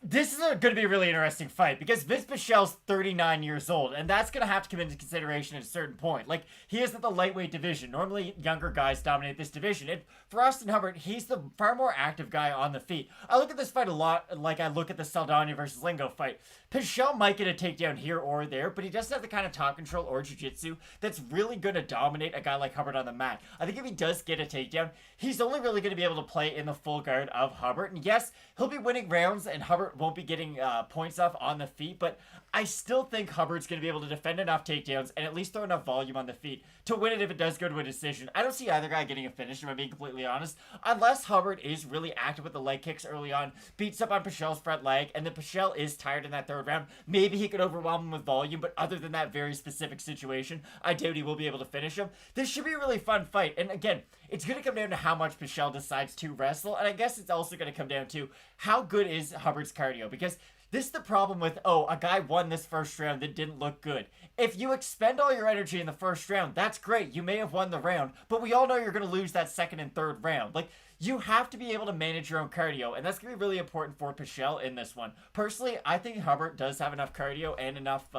Speaker 3: This is going to be a really interesting fight because Vince Pichel's 39 years old, and that's going to have to come into consideration at a certain point. Like, he is at the lightweight division. Normally, younger guys dominate this division. And for Austin Hubbard, he's the far more active guy on the feet. I look at this fight a lot like I look at the Saldana versus Lingo fight. Pichel might get a takedown here or there, but he doesn't have the kind of top control or jiu-jitsu that's really going to dominate a guy like Hubbard on the mat. I think if he does get a takedown, he's only really going to be able to play in the full guard of Hubbard. And yes, he'll be winning rounds, and Hubbard won't be getting points off on the feet, but I still think Hubbard's going to be able to defend enough takedowns and at least throw enough volume on the feet to win it if it does go to a decision. I don't see either guy getting a finish, if I'm being completely honest, unless Hubbard is really active with the leg kicks early on, beats up on Pichel's front leg, and then Pichel is tired in that third round. Maybe he could overwhelm him with volume, but other than that very specific situation, I doubt he will be able to finish him. This should be a really fun fight, and again, it's going to come down to how much Pichel decides to wrestle, and I guess it's also going to come down to how good is Hubbard's cardio, because this is the problem with, a guy won this first round that didn't look good. If you expend all your energy in the first round, that's great. You may have won the round, but we all know you're going to lose that second and third round. Like, you have to be able to manage your own cardio, and that's going to be really important for Pichel in this one. Personally, I think Hubbard does have enough cardio and enough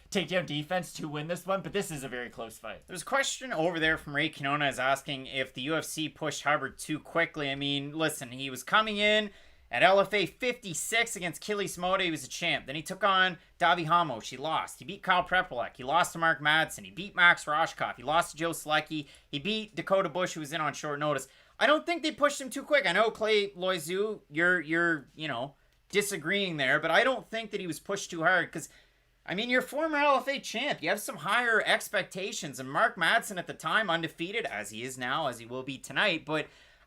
Speaker 3: takedown defense to win this one, but this is a very close fight.
Speaker 1: There's a question over there from Ray Cannonier is asking if the UFC pushed Hubbard too quickly. I mean, listen, he was coming in at LFA 56 against Killis Moda, he was a champ. Then he took on Davi Hamos. He lost. He beat Kyle Prepolek. He lost to Mark Madsen. He beat Max Roshkoff. He lost to Joe Selecki. He beat Dakota Bush, who was in on short notice. I don't think they pushed him too quick. I know, Clay Loiseau, you're disagreeing there, but I don't think that he was pushed too hard because, I mean, you're a former LFA champ. You have some higher expectations. And Mark Madsen at the time, undefeated, as he is now, as he will be tonight, but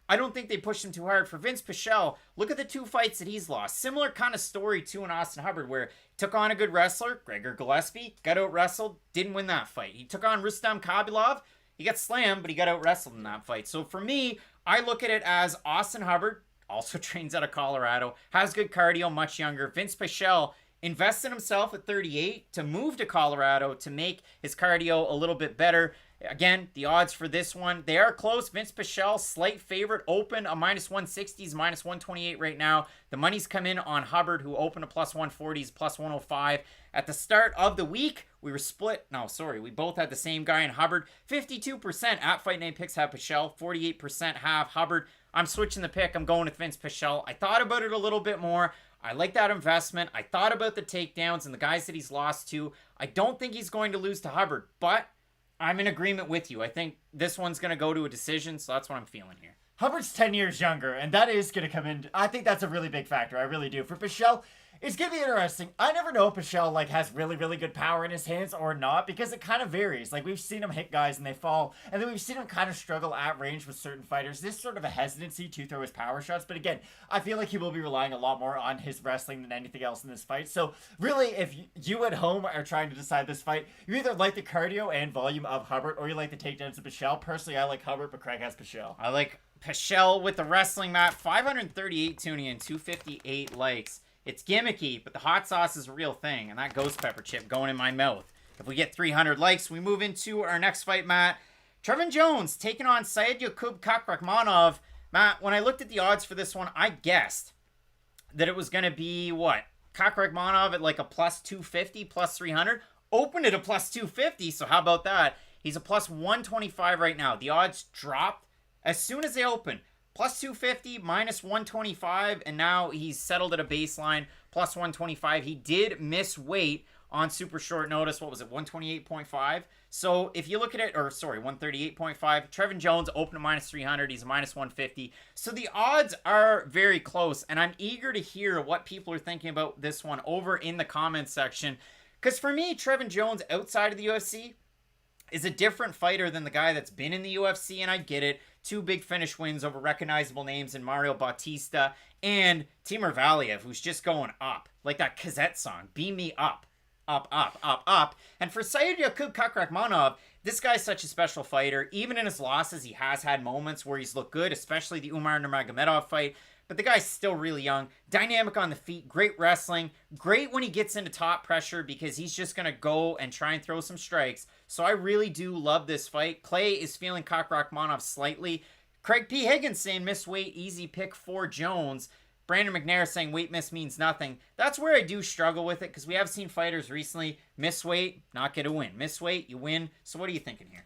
Speaker 1: I don't think they pushed him too hard. For Vince Pichel, look at the two fights that he's lost. Similar kind of story to an Austin Hubbard where he took on a good wrestler, Gregor Gillespie, got out-wrestled, didn't win that fight. He took on Rustam Khabilov, he got slammed, but he got out-wrestled in that fight. So for me, I look at it as Austin Hubbard, also trains out of Colorado, has good cardio, much younger. Vince Pichel invested himself at 38 to move to Colorado to make his cardio a little bit better. Again, the odds for this one, they are close. Vince Pichel, slight favorite, open a minus 160s, minus 128 right now. The money's come in on Hubbard, who opened a plus 140s, plus 105. At the start of the week, we were split. No, sorry, we both had the same guy in Hubbard. 52% at Fight Night Picks have Pichel, 48% have Hubbard. I'm switching the pick. I'm going with Vince Pichel. I thought about it a little bit more. I like that investment. I thought about the takedowns and the guys that he's lost to. I don't think he's going to lose to Hubbard, but I'm in agreement with you. I think this one's going to go to a decision, so that's what I'm feeling here.
Speaker 3: Hubbard's 10 years younger, and that is going to come in. I think that's a really big factor. I really do. For Pichel, it's going to be interesting. I never know if Pichel has really, really good power in his hands or not, because it kind of varies. We've seen him hit guys and they fall, and then we've seen him kind of struggle at range with certain fighters. There's sort of a hesitancy to throw his power shots, but again, I feel like he will be relying a lot more on his wrestling than anything else in this fight. So really, if you at home are trying to decide this fight, you either like the cardio and volume of Hubbard, or you like the takedowns of Pichel. Personally, I like Hubbard, but Craig has Pichel.
Speaker 1: I like Pichel with the wrestling mat. 538 tuning in, 258 likes. It's gimmicky, but the hot sauce is a real thing, and that ghost pepper chip going in my mouth. If we get 300 likes, we move into our next fight, Matt. Trevin Jones taking on Said Yakub Kakrakhmanov. Matt, when I looked at the odds for this one, I guessed that it was going to be, Kakrakhmanov at a plus 250, plus 300. Opened at a plus 250, so how about that? He's a plus 125 right now. The odds dropped as soon as they opened. Plus 250, minus 125, and now he's settled at a baseline, plus 125. He did miss weight on super short notice. What was it, 128.5? So if you look at it, 138.5. Trevin Jones opened at minus 300. He's a minus 150. So the odds are very close, and I'm eager to hear what people are thinking about this one over in the comments section. Because for me, Trevin Jones outside of the UFC is a different fighter than the guy that's been in the UFC, and I get it. 2 big finish wins over recognizable names in Mario Bautista and Timur Valiev, who's just going up. Like that Kazette song, Beam Me Up. Up, up, up, up. And for Said Yakub Kakrakhmanov, this guy's such a special fighter. Even in his losses, he has had moments where he's looked good, especially the Umar Nurmagomedov fight. But the guy's still really young, dynamic on the feet, great wrestling, great when he gets into top pressure because he's just going to go and try and throw some strikes. So I really do love this fight. Clay is feeling Kakrakhmanov slightly. Craig P. Higgins saying miss weight, easy pick for Jones. Brandon McNair saying weight miss means nothing. That's where I do struggle with it because we have seen fighters recently miss weight, not get a win. Miss weight, you win. So what are you thinking here?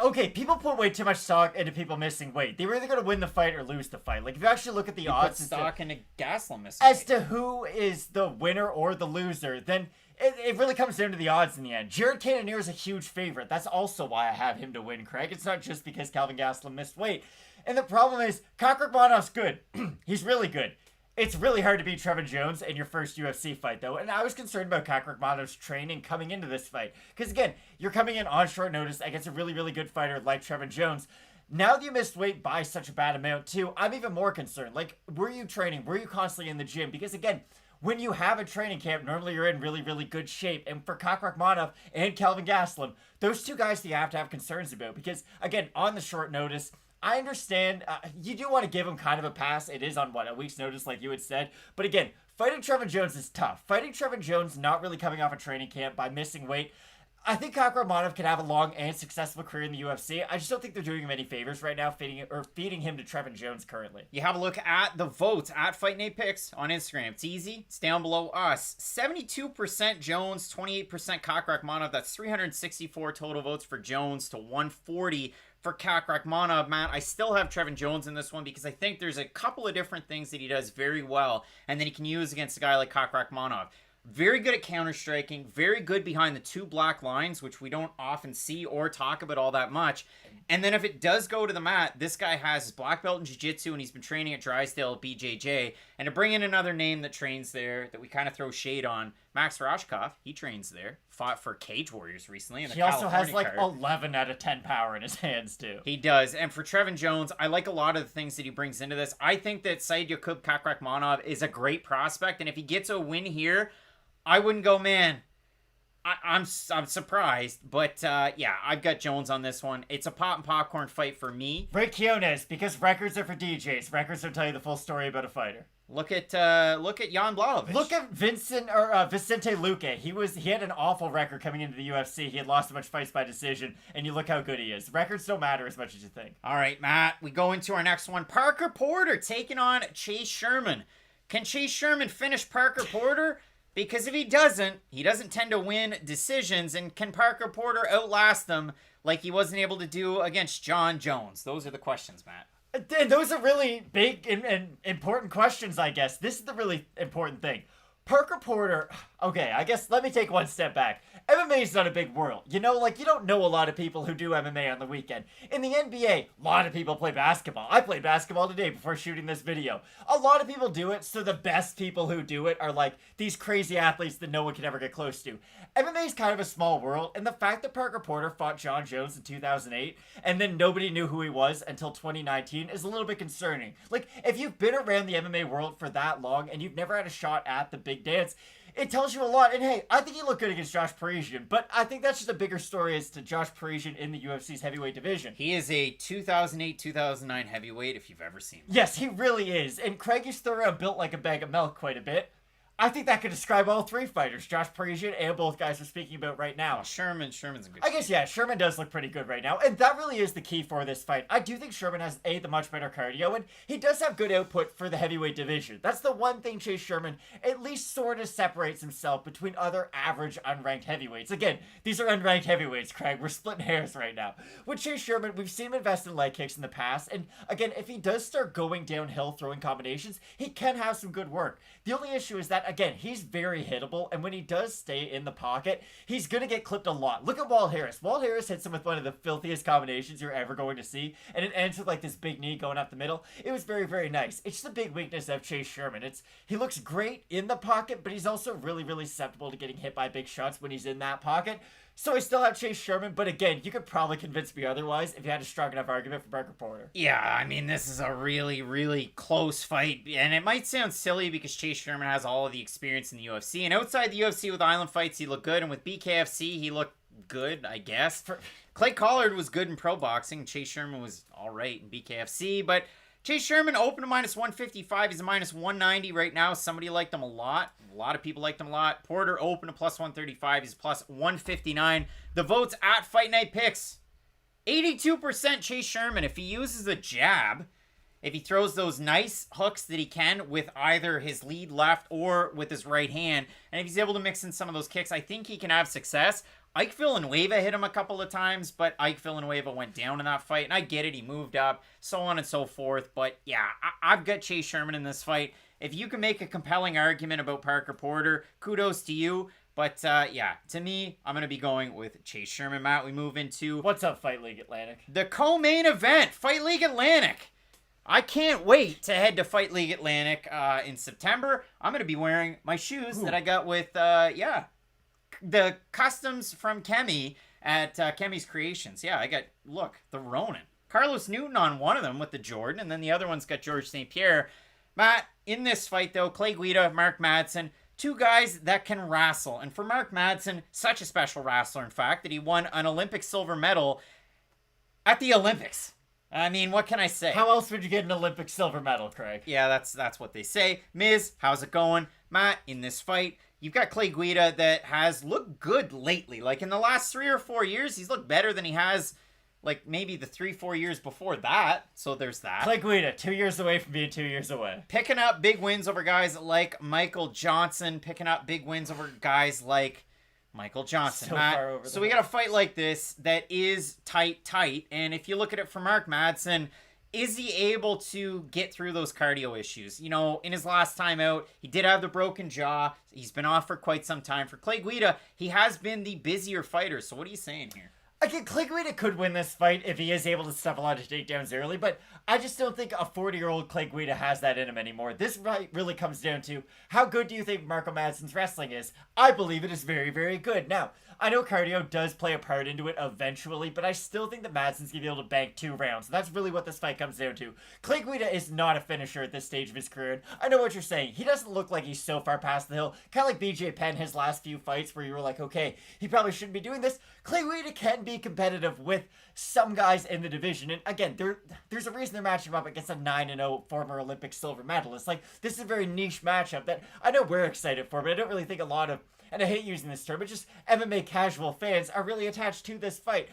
Speaker 3: Okay, people put way too much stock into people missing weight. They were either going to win the fight or lose the fight. If you actually look at the odds
Speaker 1: put stock into Gastelum missing
Speaker 3: as
Speaker 1: weight.
Speaker 3: to who is the winner or the loser, then it really comes down to the odds in the end. Jared Cannonier is a huge favorite. That's also why I have him to win, Craig. It's not just because Calvin Gastelum missed weight. And the problem is, Kakrakhmanov's good. He's really good. It's really hard to beat Trevin Jones in your first UFC fight, though, and I was concerned about Kakrakhmanov's training coming into this fight. Because, again, you're coming in on short notice against a really, really good fighter like Trevin Jones. Now that you missed weight by such a bad amount, too, I'm even more concerned. Like, were you training? Were you constantly in the gym? Because, again, when you have a training camp, normally you're in really, really good shape. And for Kakrakhmanov and Kelvin Gastelum, those two guys you have to have concerns about. Because, again, on the short notice, I understand you do want to give him kind of a pass. It is on, a week's notice, like you had said. But again, fighting Trevin Jones is tough. Fighting Trevin Jones not really coming off a training camp by missing weight. I think Kakrakhmanov can have a long and successful career in the UFC. I just don't think they're doing him any favors right now, feeding him to Trevin Jones currently.
Speaker 1: You have a look at the votes at Fight Night Picks on Instagram. It's easy. It's down below us. 72% Jones, 28% Kakrakhmanov. That's 364 total votes for Jones to 140 for Kakrakhmanov. Matt, I still have Trevin Jones in this one because I think there's a couple of different things that he does very well and that he can use against a guy like Kakrakhmanov. Very good at counter-striking, very good behind the two black lines, which we don't often see or talk about all that much. And then if it does go to the mat, this guy has his black belt in jiu-jitsu, and he's been training at Drysdale at BJJ. And to bring in another name that trains there, that we kind of throw shade on, Max Roshkov, he trains there, fought for Cage Warriors recently. In the
Speaker 3: he also
Speaker 1: California
Speaker 3: has like
Speaker 1: card.
Speaker 3: 11 out of 10 power in his hands, too.
Speaker 1: He does. And for Trevin Jones, I like a lot of the things that he brings into this. I think that Said Yakub Kakrakhmanov is a great prospect, and if he gets a win here, I wouldn't go, man, I'm surprised. But, yeah, I've got Jones on this one. It's a pop and popcorn fight for me.
Speaker 3: Break Quiones, because records are for DJs. Records don't tell you the full story about a fighter.
Speaker 1: Look at Jan Blachowicz.
Speaker 3: Look at Vicente Luque. He had an awful record coming into the UFC. He had lost a bunch of fights by decision, and you look how good he is. Records don't matter as much as you think.
Speaker 1: All right, Matt, we go into our next one. Parker Porter taking on Chase Sherman. Can Chase Sherman finish Parker Porter? Because if he doesn't tend to win decisions. And can Parker Porter outlast them like he wasn't able to do against John Jones? Those are the questions, Matt.
Speaker 3: And those are really big and important questions, I guess. This is the really important thing. Parker Porter, okay, I guess let me take one step back. MMA is not a big world. You know, like, you don't know a lot of people who do MMA on the weekend. In the NBA, a lot of people play basketball. I played basketball today before shooting this video. A lot of people do it, so the best people who do it are like these crazy athletes that no one can ever get close to. MMA is kind of a small world, and the fact that Parker Porter fought John Jones in 2008, and then nobody knew who he was until 2019 is a little bit concerning. Like, if you've been around the MMA world for that long, and you've never had a shot at the big dance, it tells you a lot. And hey, I think he looked good against Josh Parisian, but I think that's just a bigger story as to Josh Parisian in the UFC's heavyweight division.
Speaker 1: He is a 2008-2009 heavyweight if you've ever seen him.
Speaker 3: Yes, he really is. And Craig used to throw around built like a bag of milk quite a bit. I think that could describe all three fighters, Josh Parisian and both guys we're speaking about right now.
Speaker 1: Sherman's a good
Speaker 3: I guess, yeah, Sherman does look pretty good right now, and that really is the key for this fight. I do think Sherman has, the much better cardio, and he does have good output for the heavyweight division. That's the one thing Chase Sherman at least sort of separates himself between other average unranked heavyweights. Again, these are unranked heavyweights, Craig. We're splitting hairs right now. With Chase Sherman, we've seen him invest in leg kicks in the past, and again, if he does start going downhill throwing combinations, he can have some good work. The only issue is that, again, he's very hittable, and when he does stay in the pocket, he's going to get clipped a lot. Look at Walt Harris. Walt Harris hits him with one of the filthiest combinations you're ever going to see, and it ends with like this big knee going up the middle. It was very, very nice. It's just a big weakness of Chase Sherman. He looks great in the pocket, but he's also really, really susceptible to getting hit by big shots when he's in that pocket. So I still have Chase Sherman, but again, you could probably convince me otherwise if you had a strong enough argument for Parker Porter.
Speaker 1: Yeah, I mean, this is a really, really close fight, and it might sound silly because Chase Sherman has all of the experience in the UFC, and outside the UFC with Island Fights, he looked good, and with BKFC, he looked good, I guess. Clay Collard was good in pro boxing, Chase Sherman was all right in BKFC, but Chase Sherman opened to minus 155. He's a minus 190 right now. Somebody liked him a lot. A lot of people liked him a lot. Porter opened to plus 135. He's plus 159. The votes at Fight Night Picks. 82% Chase Sherman. If he uses a jab, if he throws those nice hooks that he can with either his lead left or with his right hand, and if he's able to mix in some of those kicks, I think he can have success. Ike Villanueva hit him a couple of times, but Ike Villanueva went down in that fight, and I get it, he moved up, so on and so forth, but yeah, I've got Chase Sherman in this fight. If you can make a compelling argument about Parker Porter, kudos to you, but yeah, to me, I'm going to be going with Chase Sherman. Matt, we move into...
Speaker 3: What's up, Fight League Atlantic?
Speaker 1: The co-main event, Fight League Atlantic. I can't wait to head to Fight League Atlantic in September. I'm going to be wearing my shoes that I got with, the customs from Kemi at Kemi's Creations. Yeah, I got, look, the Ronin. Carlos Newton on one of them with the Jordan, and then the other one's got George St. Pierre. Matt, in this fight, though, Clay Guida, Mark Madsen, two guys that can wrestle. And for Mark Madsen, such a special wrestler, in fact, that he won an Olympic silver medal at the Olympics. I mean, what can I say?
Speaker 3: How else would you get an Olympic silver medal, Craig?
Speaker 1: Yeah, that's what they say. Miz, how's it going? Matt, in this fight, you've got Clay Guida that has looked good lately. Like, in the last 3 or 4 years, he's looked better than he has, like, maybe the 3-4 years before that. So there's that.
Speaker 3: Clay Guida, 2 years away from being 2 years away.
Speaker 1: Picking up big wins over guys like Michael Johnson. Picking up big wins over guys like Michael Johnson.
Speaker 3: So
Speaker 1: Matt,
Speaker 3: far over
Speaker 1: so
Speaker 3: the
Speaker 1: we got a fight like this that is tight. And if you look at it for Mark Madsen, is he able to get through those cardio issues? You know, in his last time out, he did have the broken jaw. He's been off for quite some time. For Clay Guida, he has been the busier fighter. So what are you saying here?
Speaker 3: Again, Clay Guida could win this fight if he is able to stuff a lot of takedowns early, but I just don't think a 40-year-old Clay Guida has that in him anymore. This fight really comes down to how good do you think Marco Madsen's wrestling is? I believe it is very, very good. Now, I know cardio does play a part into it eventually, but I still think that Madsen's going to be able to bank 2 rounds. That's really what this fight comes down to. Clay Guida is not a finisher at this stage of his career. I know what you're saying. He doesn't look like he's so far past the hill. Kind of like BJ Penn, his last few fights where you were like, okay, he probably shouldn't be doing this. Clay Guida can be competitive with some guys in the division. And again, there's a reason they're matching him up against a 9-0 former Olympic silver medalist. Like, this is a very niche matchup that I know we're excited for, but I don't really think a lot of, and I hate using this term, but just MMA casual fans are really attached to this fight.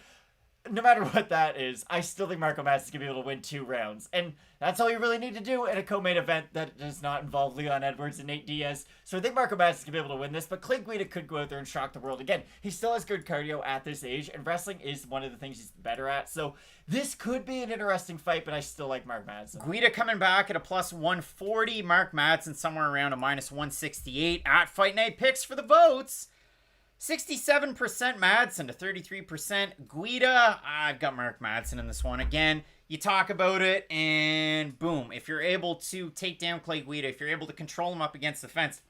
Speaker 3: No matter what that is, I still think Marco Madsen's going to be able to win 2 rounds. And that's all you really need to do in a co-main event that does not involve Leon Edwards and Nate Diaz. So I think Marco Madsen's going to be able to win this, but Clay Guida could go out there and shock the world. Again, he still has good cardio at this age, and wrestling is one of the things he's better at. So this could be an interesting fight, but I still like Mark Madsen.
Speaker 1: Guida coming back at a plus 140. Mark Madsen somewhere around a minus 168 at Fight Night Picks for the votes. 67% Madsen to 33% Guida. I've got Mark Madsen in this one. Again, you talk about it, and boom. If you're able to take down Clay Guida, if you're able to control him up against the fence,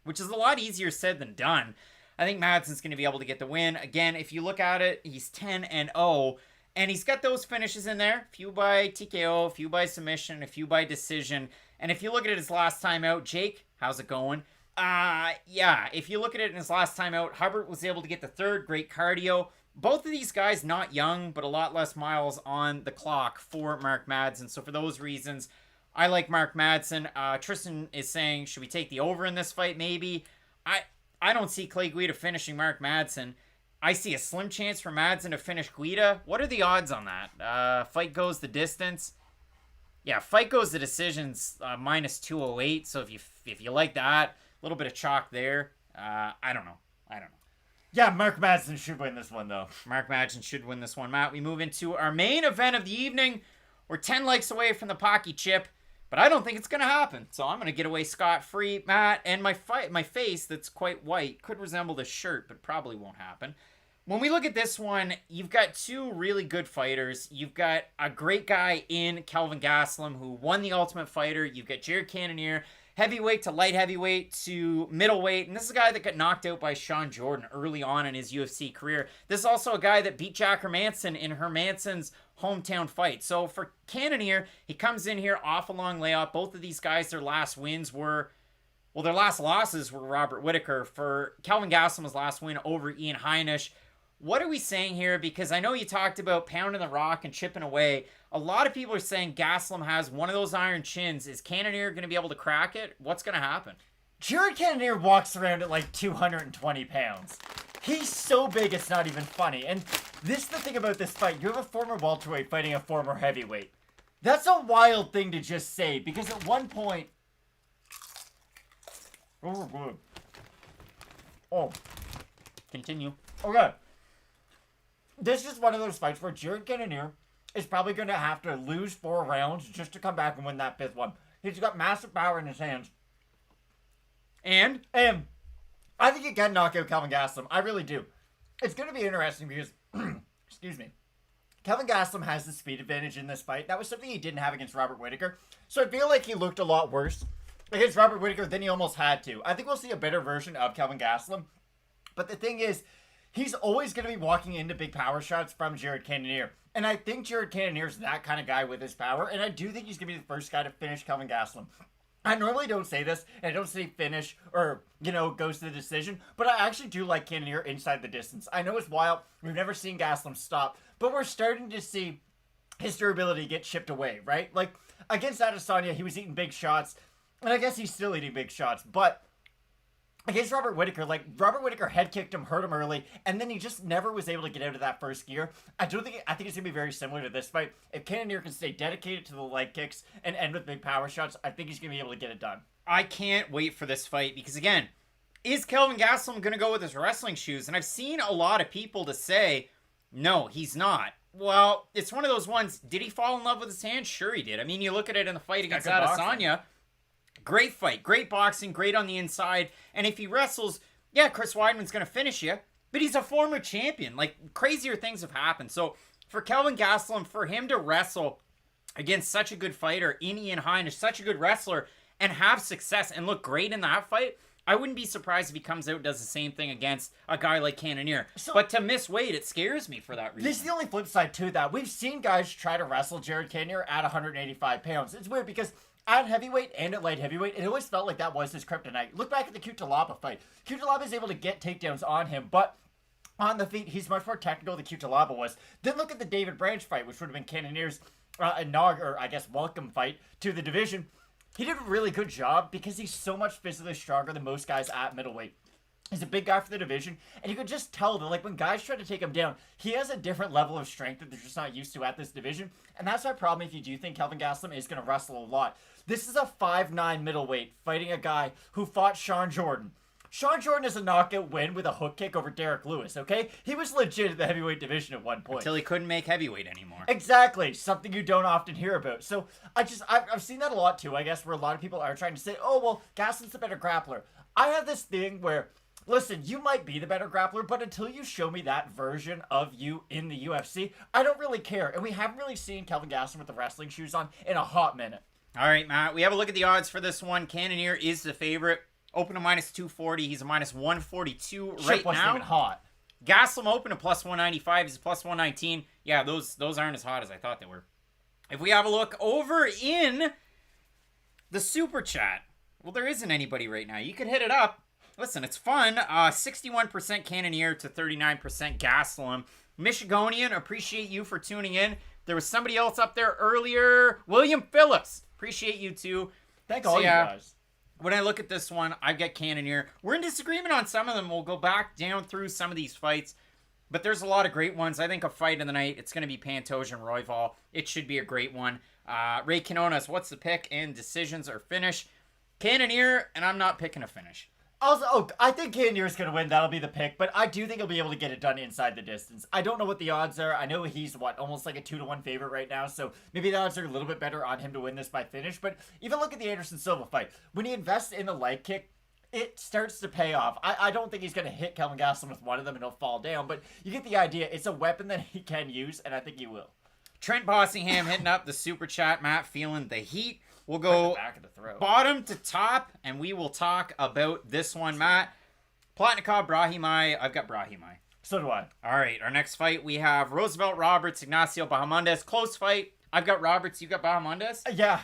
Speaker 1: which is a lot easier said than done, I think Madsen's going to be able to get the win. Again, if you look at it, he's 10-0, and he's got those finishes in there. A few by TKO, a few by submission, a few by decision. And if you look at it his last time out, Jake, how's it going? Yeah, if you look at it in his last time out, Hubbard was able to get the 3rd, great cardio. Both of these guys not young, but a lot less miles on the clock for Mark Madsen. So for those reasons, I like Mark Madsen. Tristan is saying, should we take the over in this fight? Maybe. I don't see Clay Guida finishing Mark Madsen. I see a slim chance for Madsen to finish Guida. What are the odds on that? Fight goes the distance. Yeah, fight goes the decisions, minus 208. So if you like that, a little bit of chalk there. I don't know.
Speaker 3: Yeah, Mark Madsen should win this one, though.
Speaker 1: Mark Madsen should win this one. Matt, we move into our main event of the evening. We're 10 likes away from the Pocky chip, but I don't think it's going to happen. So I'm going to get away scot-free, Matt. And my face that's quite white could resemble this shirt, but probably won't happen. When we look at this one, you've got 2 really good fighters. You've got a great guy in Kelvin Gastelum who won the Ultimate Fighter. You've got Jared Cannonier, heavyweight to light heavyweight to middleweight. And this is a guy that got knocked out by Sean Jordan early on in his UFC career. This is also a guy that beat Jack Hermanson in Hermanson's hometown fight. So for Cannonier, he comes in here off a long layoff. Both of these guys, their last wins were, well, their last losses were Robert Whittaker. For Kelvin Gastelum's last win over Ian Heinisch. What are we saying here? Because I know you talked about pounding the rock and chipping away. A lot of people are saying Gastelum has one of those iron chins. Is Cannonier going to be able to crack it? What's going to happen?
Speaker 3: Jared Cannonier walks around at like 220 pounds. He's so big it's not even funny. And this is the thing about this fight. You have a former welterweight fighting a former heavyweight. That's a wild thing to just say, because at one point... Oh.
Speaker 1: Continue.
Speaker 3: Okay. This is one of those fights where Jared Cannonier is probably going to have to lose 4 rounds just to come back and win that 5th one. He's got massive power in his hands. And I think he can knock out Kelvin Gastelum. I really do. It's going to be interesting because, excuse me, Kelvin Gastelum has the speed advantage in this fight. That was something he didn't have against Robert Whittaker. So I feel like he looked a lot worse against Robert Whittaker than he almost had to. I think we'll see a better version of Kelvin Gastelum. But the thing is, he's always going to be walking into big power shots from Jared Cannonier. And I think Jared Cannonier is that kind of guy with his power. And I do think he's going to be the first guy to finish Kelvin Gastelum. I normally don't say this, and I don't say finish or, goes to the decision, but I actually do like Cannonier inside the distance. I know it's wild. We've never seen Gastelum stop, but we're starting to see his durability get chipped away, right? Like, against Adesanya, he was eating big shots, and I guess he's still eating big shots, but against Robert Whittaker, Robert Whittaker head kicked him, hurt him early, and then he just never was able to get out of that first gear. I think it's going to be very similar to this fight. If Cannonier can stay dedicated to the leg kicks and end with big power shots, I think he's going to be able to get it done.
Speaker 1: I can't wait for this fight because, again, is Kelvin Gastelum going to go with his wrestling shoes? And I've seen a lot of people to say, no, he's not. Well, it's one of those ones, did he fall in love with his hands? Sure he did. I mean, you look at it in the fight against Adesanya. Great fight, great boxing, great on the inside. And if he wrestles, yeah, Chris Weidman's going to finish you. But he's a former champion. Like, crazier things have happened. So, for Kelvin Gastelum, for him to wrestle against such a good fighter, Ian Heinisch, such a good wrestler, and have success and look great in that fight, I wouldn't be surprised if he comes out and does the same thing against a guy like Cannonier. But to miss weight, it scares me for that reason.
Speaker 3: This is the only flip side to that. We've seen guys try to wrestle Jared Cannonier at 185 pounds. It's weird because at heavyweight and at light heavyweight, it always felt like that was his kryptonite. Look back at the Cutelaba fight. Cutelaba is able to get takedowns on him, but on the feet, he's much more technical than Cutelaba was. Then look at the David Branch fight, which would have been Cannonier's welcome fight to the division. He did a really good job because he's so much physically stronger than most guys at middleweight. He's a big guy for the division, and you could just tell that, like, when guys try to take him down, he has a different level of strength that they're just not used to at this division, and that's my problem if you do think Kelvin Gastelum is going to wrestle a lot. This is a 5'9" middleweight fighting a guy who fought Sean Jordan. Sean Jordan is a knockout win with a hook kick over Derek Lewis, okay? He was legit in the heavyweight division at one point.
Speaker 1: Until he couldn't make heavyweight anymore.
Speaker 3: Exactly. Something you don't often hear about. So, I've seen that a lot, too, I guess, where a lot of people are trying to say, oh, well, Gastelum's the better grappler. I have this thing where, listen, you might be the better grappler, but until you show me that version of you in the UFC, I don't really care. And we haven't really seen Kelvin Gastelum with the wrestling shoes on in a hot minute.
Speaker 1: All right, Matt, we have a look at the odds for this one. Cannonier is the favorite. Open to minus 240. He's a minus 142 right
Speaker 3: wasn't
Speaker 1: now.
Speaker 3: Even hot.
Speaker 1: Gastelum open to plus 195. He's plus 119. Yeah, those aren't as hot as I thought they were. If we have a look over in the super chat, well, there isn't anybody right now. You can hit it up. Listen, it's fun. 61% Cannonier to 39% Gastelum. Michigonian, appreciate you for tuning in. There was somebody else up there earlier. William Phillips, appreciate you too.
Speaker 3: Thank all you guys.
Speaker 1: When I look at this one, I've got Cannonier. We're in disagreement on some of them. We'll go back down through some of these fights. But there's a lot of great ones. I think a fight of the night, it's going to be Pantoja and Royval. It should be a great one. Ray Quinones, what's the pick? And decisions or finish? Cannonier, and I'm not picking a finish.
Speaker 3: Also, I think Cannonier is going to win. That'll be the pick. But I do think he'll be able to get it done inside the distance. I don't know what the odds are. I know he's, almost like a 2-1 favorite right now. So maybe the odds are a little bit better on him to win this by finish. But even look at the Anderson Silva fight. When he invests in the leg kick, it starts to pay off. I don't think he's going to hit Kelvin Gastelum with one of them and he'll fall down. But you get the idea. It's a weapon that he can use, and I think he will.
Speaker 1: Trent Bossingham hitting up the super chat. Matt feeling the heat. We'll go
Speaker 3: back of the throat.
Speaker 1: Bottom to top, and we will talk about this one, Matt. Palatnikov, Brahimaj. I've got Brahimaj.
Speaker 3: So do I.
Speaker 1: All right, our next fight, we have Roosevelt, Roberts, Ignacio, Bahamondes. Close fight. I've got Roberts. You got Bahamondes?
Speaker 3: Yeah.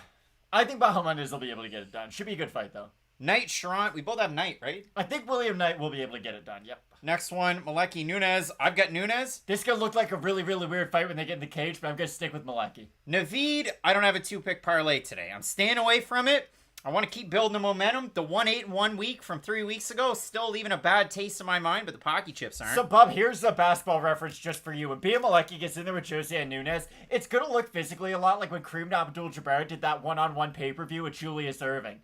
Speaker 3: I think Bahamondes will be able to get it done. Should be a good fight, though.
Speaker 1: Knight, Cherant. We both have Knight, right?
Speaker 3: I think William Knight will be able to get it done. Yep.
Speaker 1: Next one, Malecki, Nunes. I've got Nunes.
Speaker 3: This is going to look like a really, really weird fight when they get in the cage, but I'm going to stick with Malecki.
Speaker 1: Naveed, I don't have a 2-pick parlay today. I'm staying away from it. I want to keep building the momentum. The 1-8-1 week from 3 weeks ago still leaving a bad taste in my mind, but the Pocky chips aren't.
Speaker 3: So, Bob, here's a basketball reference just for you. When Bia Malecki gets in there with Josiane Nunes, it's going to look physically a lot like when Kareem Abdul-Jabbar did that one-on-one pay-per-view with Julius Erving.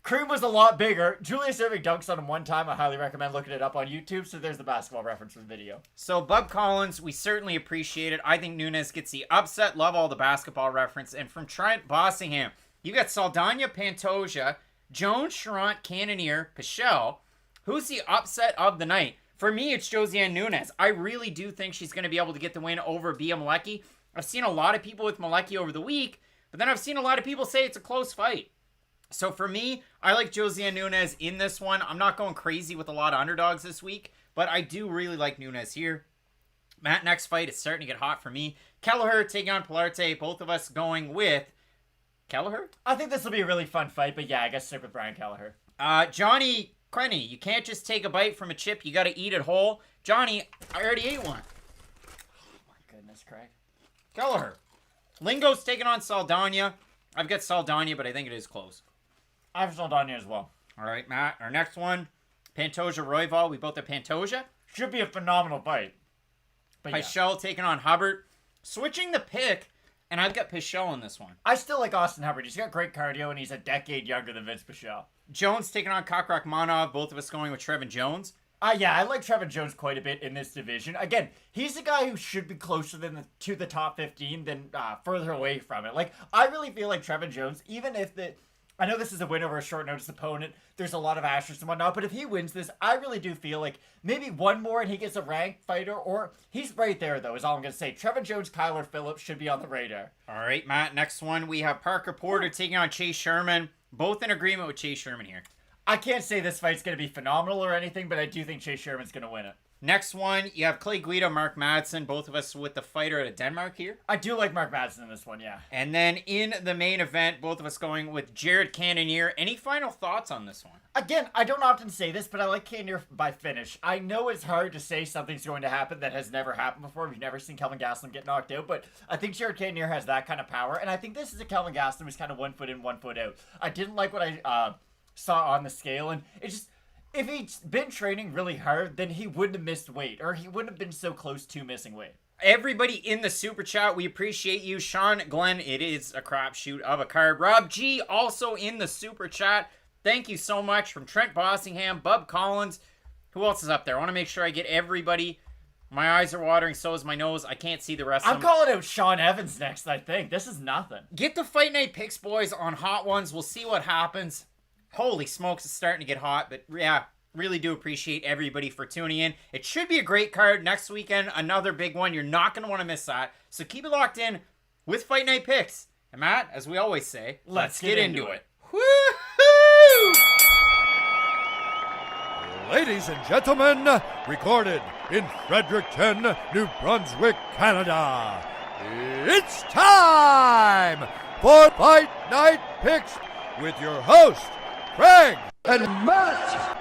Speaker 3: Kareem was a lot bigger. Julius Erving dunks on him one time. I highly recommend looking it up on YouTube. So there's the basketball reference for the video.
Speaker 1: So Bub Collins, we certainly appreciate it. I think Nunes gets the upset. Love all the basketball reference. And from Trent Bossingham, you got Saldana, Pantoja, Jones, Cherant, Cannonier, Pichel. Who's the upset of the night? For me, it's Josiane Nunes. I really do think she's going to be able to get the win over Malecki. I've seen a lot of people with Malecki over the week, but then I've seen a lot of people say it's a close fight. So for me, I like Josiane Nunes in this one. I'm not going crazy with a lot of underdogs this week, but I do really like Nunes here. Matt, next fight is starting to get hot for me. Kelleher taking on Pilarte. Both of us going with Kelleher?
Speaker 3: I think this will be a really fun fight, but yeah, I guess stick with Brian Kelleher.
Speaker 1: Johnny Crenny, you can't just take a bite from a chip. You got to eat it whole. Johnny, I already ate one.
Speaker 3: Oh my goodness, Craig.
Speaker 1: Kelleher. Lingo's taking on Saldana. I've got Saldana, but I think it is close.
Speaker 3: I have Saldana as well.
Speaker 1: All right, Matt. Our next one, Pantoja Royval. We both have Pantoja.
Speaker 3: Should be a phenomenal fight. But yeah.
Speaker 1: Pichel taking on Hubbard. Switching the pick, and I've got Pichel in this one.
Speaker 3: I still like Austin Hubbard. He's got great cardio, and he's a decade younger than Vince Pichel.
Speaker 1: Jones taking on Kokrak-Manov. Both of us going with Trevin Jones.
Speaker 3: Yeah, I like Trevin Jones quite a bit in this division. Again, he's a guy who should be closer to the top 15 than further away from it. Like, I really feel like Trevin Jones, even if I know this is a win over a short notice opponent, there's a lot of asterisks and whatnot, but if he wins this, I really do feel like maybe one more and he gets a ranked fighter, or he's right there, though, is all I'm going to say. Trevin Jones, Kyler Phillips should be on the radar.
Speaker 1: All right, Matt, next one, we have Parker Porter taking on Chase Sherman. Both in agreement with Chase Sherman here.
Speaker 3: I can't say this fight's going to be phenomenal or anything, but I do think Chase Sherman's going to win it.
Speaker 1: Next one, you have Clay Guida, Mark Madsen, both of us with the fighter out of Denmark here.
Speaker 3: I do like Mark Madsen in this one, yeah.
Speaker 1: And then in the main event, both of us going with Jared Cannonier. Any final thoughts on this one?
Speaker 3: Again, I don't often say this, but I like Cannonier by finish. I know it's hard to say something's going to happen that has never happened before. We've never seen Kelvin Gastelum get knocked out, but I think Jared Cannonier has that kind of power, and I think this is a Kelvin Gastelum who's kind of 1 foot in, 1 foot out. I didn't like what I saw on the scale, and it just... If he'd been training really hard, then he wouldn't have missed weight, or he wouldn't have been so close to missing weight.
Speaker 1: Everybody in the super chat, we appreciate you. Sean Glenn, it is a crapshoot of a card. Rob G, also in the super chat. Thank you so much. From Trent Bossingham, Bub Collins. Who else is up there? I want to make sure I get everybody. My eyes are watering, so is my nose. I can't see the rest of them.
Speaker 3: I'm calling out Sean Evans next, I think. This is nothing.
Speaker 1: Get the Fight Night picks, boys, on Hot Ones. We'll see what happens. Holy smokes, it's starting to get hot, but yeah, really do appreciate everybody for tuning in. It should be a great card next weekend, another big one. You're not going to want to miss that. So keep it locked in with Fight Night Picks. And Matt, as we always say, let's get into it.
Speaker 2: Woohoo! Ladies and gentlemen, recorded in Fredericton, New Brunswick, Canada, it's time for Fight Night Picks with your host, Craig and Matt.